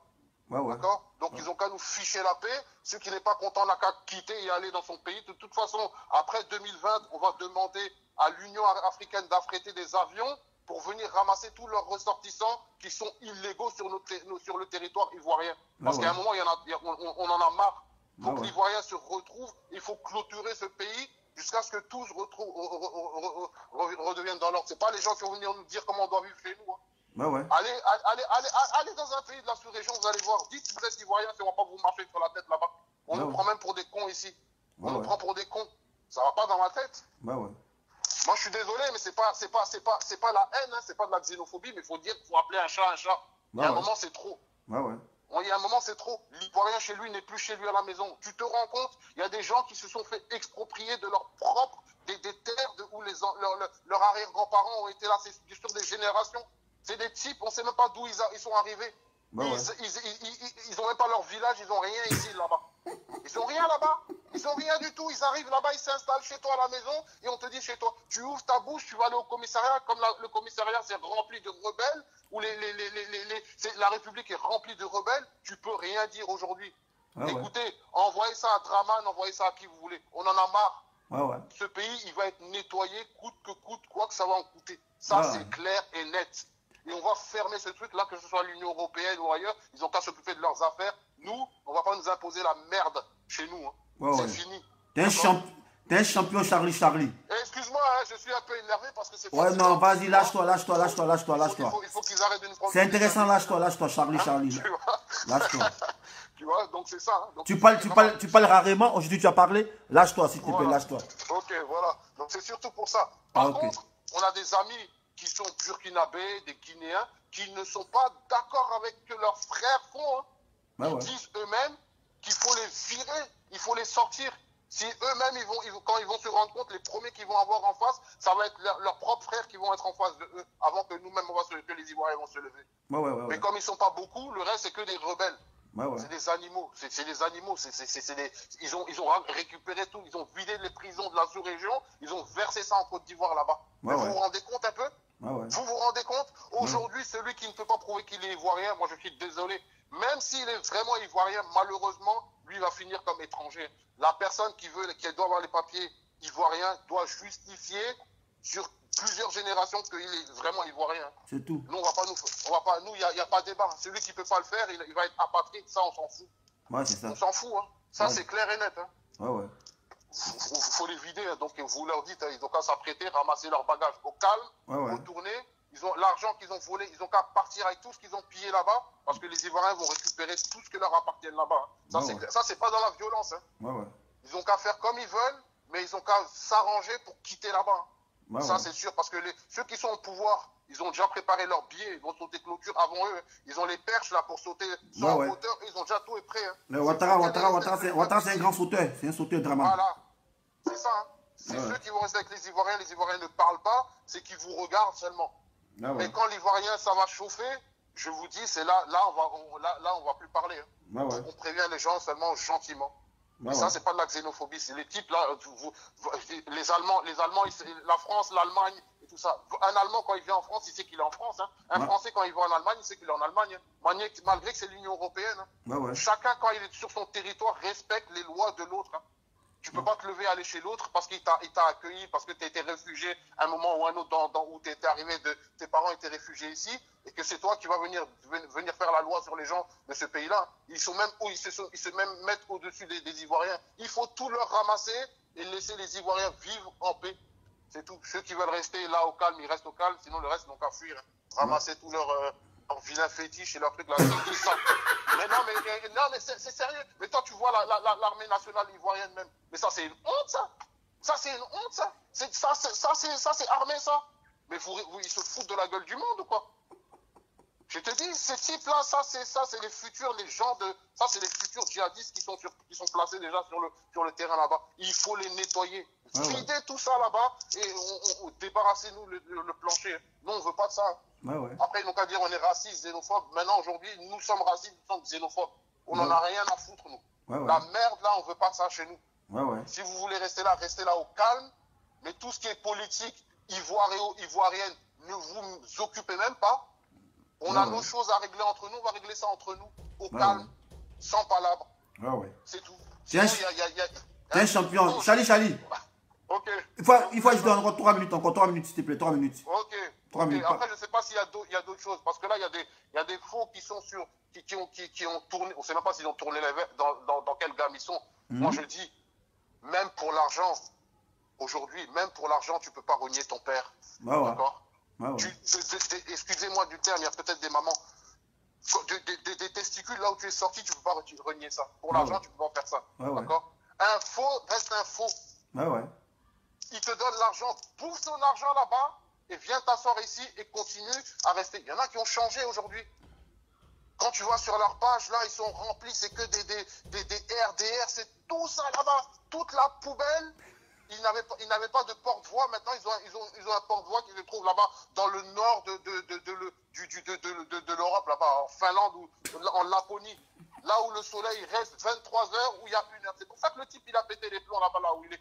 F: D'accord? Donc ils ont qu'à nous ficher la paix. Ceux qui n'est pas content n'a qu'à quitter et aller dans son pays. De toute façon, après 2020, on va demander à l'Union africaine d'affréter des avions pour venir ramasser tous leurs ressortissants qui sont illégaux sur le territoire ivoirien. Parce qu'à un moment, on en a marre. Il faut que l'Ivoirien se retrouve, il faut clôturer ce pays jusqu'à ce que tous redeviennent dans l'ordre. Ce n'est pas les gens qui vont venir nous dire comment on doit vivre chez nous. Hein. Allez dans un pays de la sous-région, vous allez voir. Dites que vous êtes Ivoirien, on ne va pas vous marcher sur la tête là-bas. On nous prend même pour des cons ici. On nous prend pour des cons. Ça ne va pas dans ma tête. Moi, je suis désolé, mais c'est pas la haine, hein, c'est pas de la xénophobie, mais il faut dire qu'il faut appeler un chat un chat. Il y a un moment, c'est trop. Il y a un moment, c'est trop. L'Ivoirien chez lui n'est plus chez lui à la maison. Tu te rends compte, il y a des gens qui se sont fait exproprier de leur propre, des terres où leurs arrière-grands-parents ont été là sur des générations. C'est des types, on ne sait même pas d'où ils sont arrivés. Ils n'ont même pas leur village, ils n'ont rien ici, là-bas. Ils n'ont rien là-bas. Ils n'ont rien du tout. Ils arrivent là-bas, ils s'installent chez toi à la maison et on te dit chez toi, tu ouvres ta bouche, tu vas aller au commissariat. Comme le commissariat, c'est rempli de rebelles, ou la République est remplie de rebelles, tu peux rien dire aujourd'hui. Écoutez, envoyez ça à Draman, envoyez ça à qui vous voulez. On en a marre. Ce pays, il va être nettoyé, coûte que coûte, quoi que ça va en coûter. Ça, c'est clair et net. Et on va fermer ce truc-là, que ce soit l'Union européenne ou ailleurs. Ils ont qu'à s'occuper de leurs affaires. Nous, on ne va pas nous imposer la merde chez nous. Hein. C'est fini.
A: T'es un champion, Charlie.
F: Excuse-moi, hein, je suis un peu énervé parce que c'est...
A: Non, vas-y, lâche-toi.
F: Il faut qu'ils arrêtent de nous prendre...
A: C'est intéressant, lâche-toi, Charlie. Lâche-toi.
F: Tu vois, donc c'est ça. Hein. Donc,
A: tu parles rarement. Aujourd'hui, tu as parlé. Lâche-toi, s'il te plaît, lâche-toi.
F: Ok, voilà. Donc c'est surtout pour ça. Par contre, on a des amis qui sont burkinabés, des Guinéens, qui ne sont pas d'accord avec ce que leurs frères font. Hein. Ils disent eux-mêmes qu'il faut les virer, il faut les sortir. Si eux-mêmes, quand ils vont se rendre compte, les premiers qu'ils vont avoir en face, ça va être leurs propres frères qui vont être en face de eux, avant que nous-mêmes, que les Ivoiriens vont se lever. Mais comme ils ne sont pas beaucoup, le reste, c'est que des rebelles. C'est des animaux. C'est des animaux. Ils ont récupéré tout. Ils ont vidé les prisons de la sous-région. Ils ont versé ça en Côte d'Ivoire là-bas. Vous vous rendez compte un peu? Vous vous rendez compte? Aujourd'hui, celui qui ne peut pas prouver qu'il est ivoirien, moi je suis désolé, même s'il est vraiment ivoirien, malheureusement, lui va finir comme étranger. La personne qui doit avoir les papiers ivoiriens doit justifier sur plusieurs générations qu'il est vraiment ivoirien. C'est tout. Nous, il n'y a pas de débat. Celui qui ne peut pas le faire, il va être apatride. Ça, on s'en fout. C'est ça. On s'en fout. Hein. Ça, c'est clair et net. Hein. Faut les vider. Hein. Donc, vous leur dites, ils ont qu'à s'apprêter, ramasser leurs bagages au calme, retourner. Ils ont l'argent qu'ils ont volé, ils ont qu'à partir avec tout ce qu'ils ont pillé là-bas, parce que les Ivoiriens vont récupérer tout ce qui leur appartient là-bas. Ça, c'est pas dans la violence. Hein. Ils ont qu'à faire comme ils veulent, mais ils ont qu'à s'arranger pour quitter là-bas. Ça, c'est sûr, parce que ceux qui sont au pouvoir, ils ont déjà préparé leurs billets, ils vont sauter clôture avant eux. Ils ont les perches là pour sauter sans hauteur, ils ont déjà tout est prêt. Hein.
A: Le Ouattara, c'est un grand sauteur, c'est un sauteur dramatique.
F: Voilà, c'est ça. Hein. C'est ceux qui vont rester avec les Ivoiriens ne parlent pas, c'est qu'ils vous regardent seulement. Mais quand l'Ivoirien, ça va chauffer, je vous dis, c'est là on va plus parler. Hein. On prévient les gens seulement gentiment. Mais ça, c'est pas de la xénophobie. C'est les types là, les Allemands, la France, l'Allemagne et tout ça. Un Allemand, quand il vient en France, il sait qu'il est en France. Hein. Un Français, quand il va en Allemagne, il sait qu'il est en Allemagne. Hein. Malgré que c'est l'Union européenne. Hein. Chacun, quand il est sur son territoire, respecte les lois de l'autre. Hein. Tu peux pas te lever et aller chez l'autre parce qu'il t'a accueilli, parce que tu étais réfugié à un moment ou un autre où tu étais arrivé, tes parents étaient réfugiés ici, et que c'est toi qui vas venir faire la loi sur les gens de ce pays-là. Ils se mettent au-dessus des Ivoiriens. Il faut tout leur ramasser et laisser les Ivoiriens vivre en paix. C'est tout. Ceux qui veulent rester là au calme, ils restent au calme, sinon le reste n'ont qu'à fuir. Ramasser tous leurs vilains fétiches et leurs trucs là. Mais c'est sérieux. Mais toi, tu vois l'armée nationale ivoirienne même. Mais ça, c'est une honte, ça. Ça, c'est une honte, ça. Ça, c'est armé, ça. Mais ils se foutent de la gueule du monde, ou quoi? Je te dis, ces types-là, ça, c'est les futurs, c'est les futurs djihadistes qui sont placés déjà sur le terrain là-bas. Il faut les nettoyer. Vider tout ça là-bas et débarrassez-nous le plancher. Nous, on ne veut pas de ça. Après, ils n'ont qu'à dire on est raciste, xénophobe. Maintenant, aujourd'hui, nous sommes racistes, nous sommes xénophobes. On n'en a rien à foutre, nous. La merde, là, on ne veut pas ça chez nous. Si vous voulez rester là au calme. Mais tout ce qui est politique, ivoirienne, ne vous occupez même pas. On a nos choses à régler entre nous, on va régler ça entre nous, au calme, sans palabres. C'est tout.
A: T'es un champion. Charlie.
F: Ok.
A: Il faut ajouter encore 3 minutes, s'il te plaît, 3 minutes.
F: Ok.
A: 3000.
H: Après, je ne sais pas s'il y a d'autres choses. Parce que là, il y a des faux qui sont sur. Qui ont tourné. On ne sait même pas s'ils ont tourné dans quelle gamme ils sont. Moi, je dis, même pour l'argent, aujourd'hui, même pour l'argent, tu ne peux pas renier ton père. D'accord? Excusez-moi du terme, il y a peut-être des mamans. Des testicules, là où tu es sorti, tu ne peux pas renier ça. Pour l'argent, tu ne peux pas faire ça. D'accord? Un faux reste un faux. Il te donne l'argent, bouffe ton argent là-bas et viens t'asseoir ici et continue à rester. Il y en a qui ont changé aujourd'hui. Quand tu vois sur leur page, là, ils sont remplis, c'est que des RDR, c'est tout ça là-bas. Toute la poubelle. Ils n'avaient pas de porte-voix. Maintenant, ils ont un porte-voix qui se trouve là-bas dans le nord de l'Europe, là-bas, en Finlande ou en Laponie. Là où le soleil reste 23 heures, où il y a 1 heure. C'est pour ça que le type, il a pété les plombs là-bas, là où il est.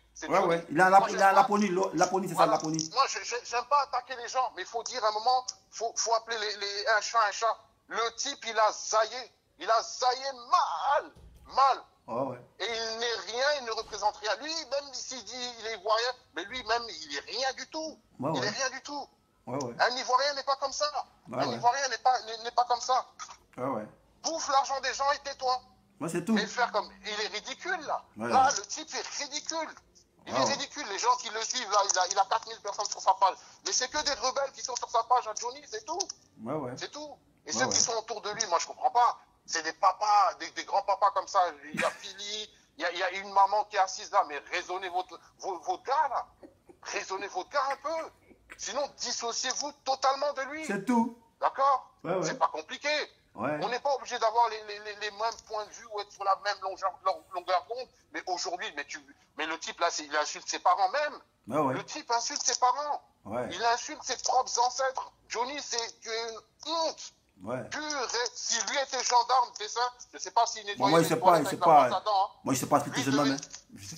A: Il a Laponie, c'est ça, Laponie.
H: Moi, j'aime pas attaquer les gens, mais il faut dire à un moment, faut appeler un chat un chat. Le type, il a zaillé. Il a zaillé mal. Et il n'est rien, il ne représente rien. Lui, même s'il dit il est ivoirien, mais lui-même, il n'est rien du tout. Il n'est rien du tout. Un Ivoirien n'est pas comme ça. Un Ivoirien n'est pas comme ça. Bouffe l'argent des gens et tais-toi.
A: C'est tout.
H: Mais faire comme... Il est ridicule, là. Là, le type est ridicule. Il est ridicule. Les gens qui le suivent, là, il a 4000 personnes sur sa page. Mais c'est que des rebelles qui sont sur sa page à Johnny, c'est tout. C'est tout. Et ceux qui sont autour de lui, moi, je comprends pas. C'est des papas, des grands papas comme ça. Il y a Philly, il y a une maman qui est assise là. Mais raisonnez votre gars, là. Raisonnez votre gars un peu. Sinon, dissociez-vous totalement de lui.
A: C'est tout.
H: D'accord? C'est pas compliqué. On n'est pas obligé d'avoir les mêmes points de vue ou être sur la même longueur d'onde. Mais aujourd'hui, mais le type là, il insulte ses parents même. Le type insulte ses parents. Il insulte ses propres ancêtres. Johnny, tu es une honte. Si lui était gendarme, c'est ça. Je ne sais pas s'il nettoyait les toilettes avec la brosse à dents.
A: Moi, je ne sais pas ce qu'il se nomme.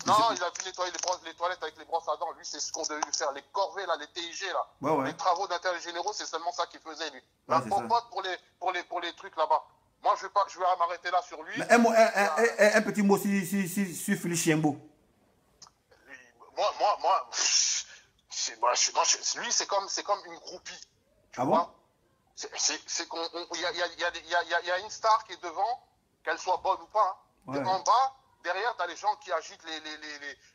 H: Non, il a pu nettoyer les toilettes avec les brosses à dents. Lui, c'est ce qu'on devait lui faire. Les corvées, là, les TIG, là. Les travaux d'intérêt généraux, c'est seulement ça qu'il faisait, lui. La popote pour les trucs là-bas. Moi, je vais m'arrêter là sur lui.
A: Un petit mot sur Philippe Chiembo.
H: Lui, c'est comme une groupie.
A: Ah bon?
H: C'est qu'on y a une star qui est devant, qu'elle soit bonne ou pas. Et en bas, derrière, tu as les gens qui agitent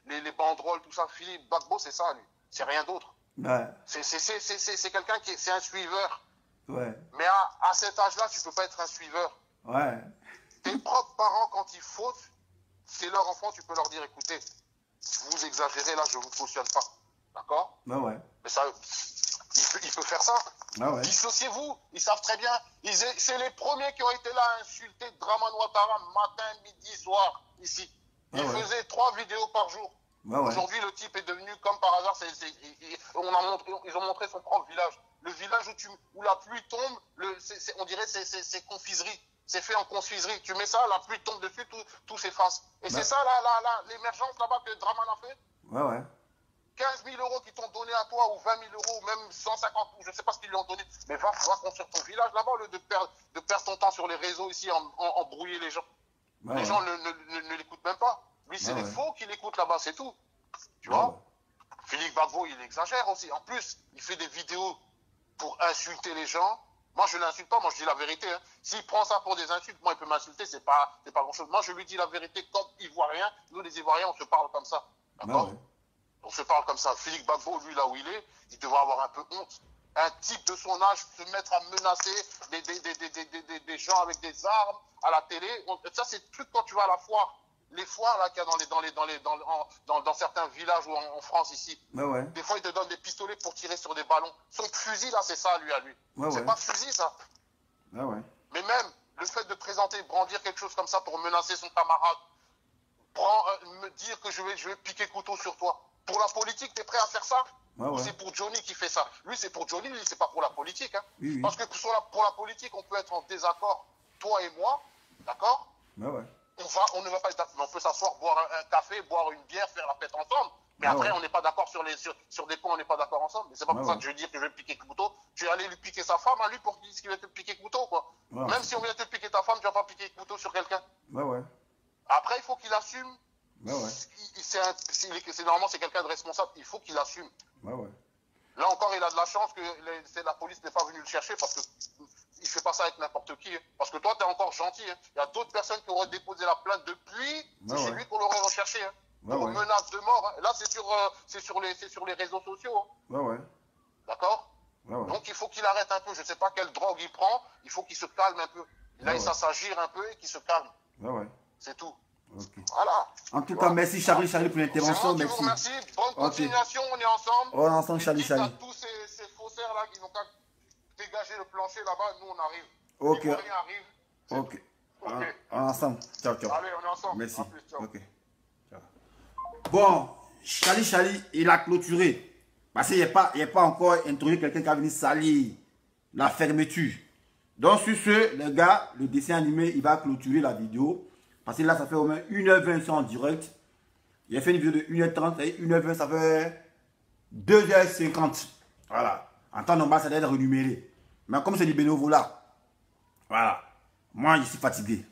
H: les banderoles, tout ça. Philippe Gbagbo, c'est ça, lui. C'est rien d'autre. C'est quelqu'un c'est un suiveur. Mais à cet âge-là, tu peux pas être un suiveur. Tes propres parents, quand ils fautent, c'est leur enfant, tu peux leur dire, écoutez, vous exagérez, là, je vous cautionne pas. D'accord? Mais ça... Il peut faire ça. Dissociez-vous. Ils savent très bien. C'est les premiers qui ont été là à insulter Dramane Ouattara matin, midi, soir, ici. Ils faisaient 3 vidéos par jour. Aujourd'hui, le type est devenu, comme par hasard, ils ont montré son propre village. Le village où la pluie tombe, on dirait c'est confiserie. C'est fait en confiserie. Tu mets ça, la pluie tombe dessus, tout s'efface. Et c'est ça, l'émergence là-bas que Dramane a fait. 15 000 euros qui t'ont donné à toi, ou 20 000 euros, ou même 150, ou je ne sais pas ce qu'ils lui ont donné, mais va construire ton village là-bas, au lieu de perdre ton temps sur les réseaux ici, en brouiller les gens. Les gens ne l'écoutent même pas. Lui, c'est les faux qui l'écoutent là-bas, c'est tout. Tu vois? Philippe Gbagbo, il exagère aussi. En plus, il fait des vidéos pour insulter les gens. Moi, je ne l'insulte pas, moi, je dis la vérité. S'il prend ça pour des insultes, moi, il peut m'insulter, c'est pas grand-chose. Moi, je lui dis la vérité comme Ivoirien. Nous, les Ivoiriens, on se parle comme ça. D'accord? On se parle comme ça. Philippe Gbagbo, lui, là où il est, il devrait avoir un peu honte. Un type de son âge se mettre à menacer des gens avec des armes à la télé. Ça, c'est le truc quand tu vas à la foire. Les foires là qu'il y a dans certains villages ou en France ici. Des fois, ils te donnent des pistolets pour tirer sur des ballons. Son fusil, là, c'est ça, lui, à lui. C'est pas fusil, ça. Mais même le fait de présenter, brandir quelque chose comme ça pour menacer son camarade, me dire que je vais piquer couteau sur toi. Pour la politique, tu es prêt à faire ça? C'est pour Johnny qui fait ça. Lui, c'est pour Johnny, lui, c'est pas pour la politique. Parce que pour la politique, on peut être en désaccord, toi et moi, d'accord? On ne va pas être, on peut s'asseoir, boire un café, boire une bière, faire la fête ensemble. Mais après, on n'est pas d'accord sur des points, on n'est pas d'accord ensemble. Mais c'est pas pour ça que je vais dire que je vais piquer couteau. Tu vas aller lui piquer sa femme à lui pour qu'il dise qu'il va te piquer couteau, quoi. Même si on vient te piquer ta femme, tu vas pas piquer couteau sur quelqu'un. Après, il faut qu'il assume. Normalement, c'est quelqu'un de responsable. Il faut qu'il assume. Là encore, il a de la chance que la police n'est pas venue le chercher parce que il ne fait pas ça avec n'importe qui. Hein. Parce que toi, tu es encore gentil. Hein. Il y a d'autres personnes qui auraient déposé la plainte depuis. C'est chez lui qu'on l'aurait recherché. Hein. Pour menace de mort. Hein. Là, c'est sur les réseaux sociaux. Hein. D'accord. Donc, il faut qu'il arrête un peu. Je ne sais pas quelle drogue il prend. Il faut qu'il se calme un peu. Là, il s'agir un peu et qu'il se calme. C'est tout.
A: Okay.
H: Voilà.
A: En tout cas, merci Charlie pour l'intervention.
H: Merci. Merci. Bonne continuation. On est ensemble.
A: On est ensemble, Charlie.
H: Tous ces faussaires là qui n'ont qu'à dégager le plancher là-bas, nous on arrive.
A: Ok.
H: Rien arrive.
A: Ok. On est ensemble. Ciao.
H: Allez, on est ensemble.
A: Merci.
H: Plus, ciao.
A: Ok. Ciao. Bon, Charlie, il a clôturé. Parce qu'il n'y a pas encore introduit quelqu'un qui a venu salir la fermeture. Donc, sur ce, les gars, le dessin animé, il va clôturer la vidéo. Parce que là, ça fait au moins 1h20 sur en direct. Il a fait une vidéo de 1h30, et 1h20, ça fait 2h50. Voilà. En temps normal, ça doit être renuméré. Mais comme c'est du bénévolat, voilà. Moi, je suis fatigué.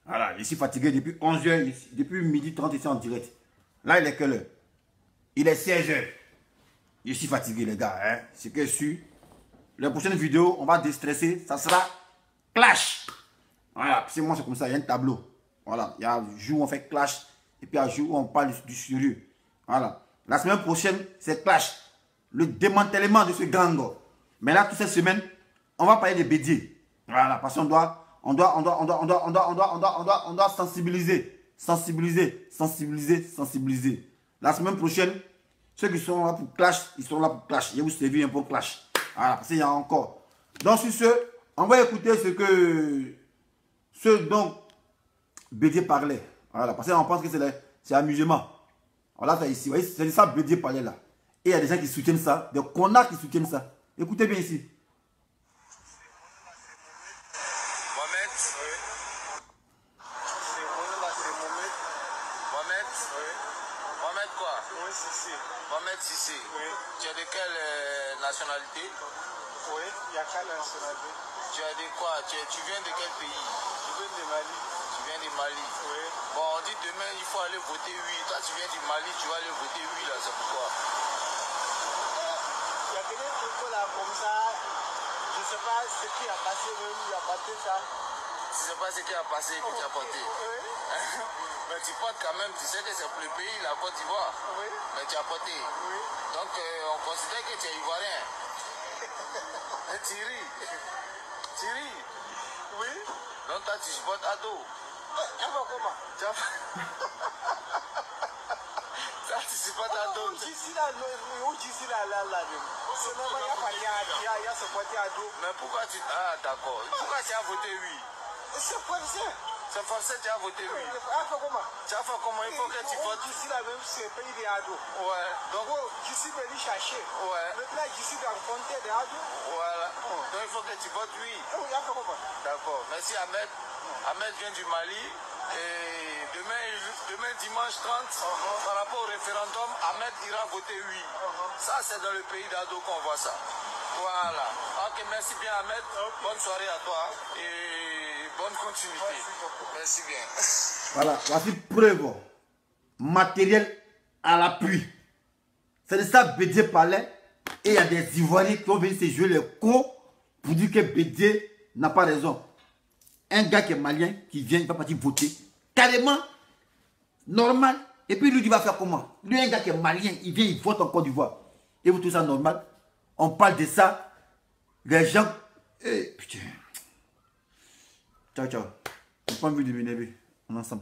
A: Voilà, je suis fatigué depuis 11h, depuis 12h30 ici en direct. Là, il est quelle heure? Il est 16h. Je suis fatigué, les gars. Hein? C'est que sûr. La prochaine vidéo, on va déstresser. Ça sera clash. Voilà, c'est moi, c'est comme ça. Il y a un tableau. Voilà, il y a un jour où on fait clash. Et puis un jour où on parle du sérieux. Voilà. La semaine prochaine, c'est clash. Le démantèlement de ce gang. Mais là, toute cette semaine, on va parler des bédiers. Voilà, parce qu'on doit sensibiliser. La semaine prochaine, ceux qui sont là pour clash, ils sont là pour clash. Je vais vous servir un peu clash. Voilà, parce qu'il y a encore. Donc, sur ce, on va écouter ce dont Bédier parlait. Voilà, parce qu'on pense que c'est amusement. Voilà, c'est ici. Vous voyez, c'est ça Bédier parlait là. Et il y a des gens qui soutiennent ça, des connards qui soutiennent ça. Écoutez bien ici.
I: Mohamed quoi? Oui, Sissi. Mohamed Sissi. Oui. Tu es de quelle nationalité? Oui, il y a quelle nationalité? Tu as de quoi? Tu viens de quel pays? Je viens de Mali. Tu viens de Mali? Oui. Bon, on dit demain il faut aller voter oui. Toi tu viens du Mali, tu vas aller voter oui là, c'est pourquoi? Il y a quelqu'un qui là comme ça. Je ne sais pas ce qui a passé même, il a porté ça. Tu ne sais pas ce qui a passé que tu as porté? Oui. Mais tu portes quand même, tu sais que c'est pour le pays, la Côte d'Ivoire. Oui. Mais tu as porté. Oui. Donc on considère que tu es ivoirien. Tu ris. Tu ris. Oui. Donc toi tu supportes Ado. Comment? Tu supportes Ado. Mais pourquoi tu... Ah d'accord. Pourquoi tu as voté oui? C'est forcé. C'est forcé, tu as voté oui. Tu as fait comment? Il faut que tu votes. Je suis là même, c'est le pays des ados. Ouais. Donc, je suis venu chercher. Ouais. Maintenant, je suis rencontré des ados. Voilà. Donc, il faut que tu votes oui. Oui, d'accord. Merci Ahmed. Ahmed vient du Mali. Et demain dimanche 30, par rapport au référendum, Ahmed ira voter oui. Ça, c'est dans le pays d'Ado qu'on voit ça. Voilà. Ok, merci bien Ahmed. Bonne soirée à toi. Et bonne continuité. Merci bien.
A: Voilà, voici preuve matériel à l'appui. C'est de ça que Bédier parlait. Et il y a des Ivoiriens qui ont venu se jouer les cons pour dire que Bédier n'a pas raison. Un gars qui est malien, qui vient, il va partir voter. Carrément, normal. Et puis lui, il va faire comment? Lui, un gars qui est malien, il vient, il vote en Côte d'Ivoire. Et vous trouvez ça normal? On parle de ça. Les gens... Eh, putain. Ciao. On n'a pas envie de m'énerver. On est ensemble.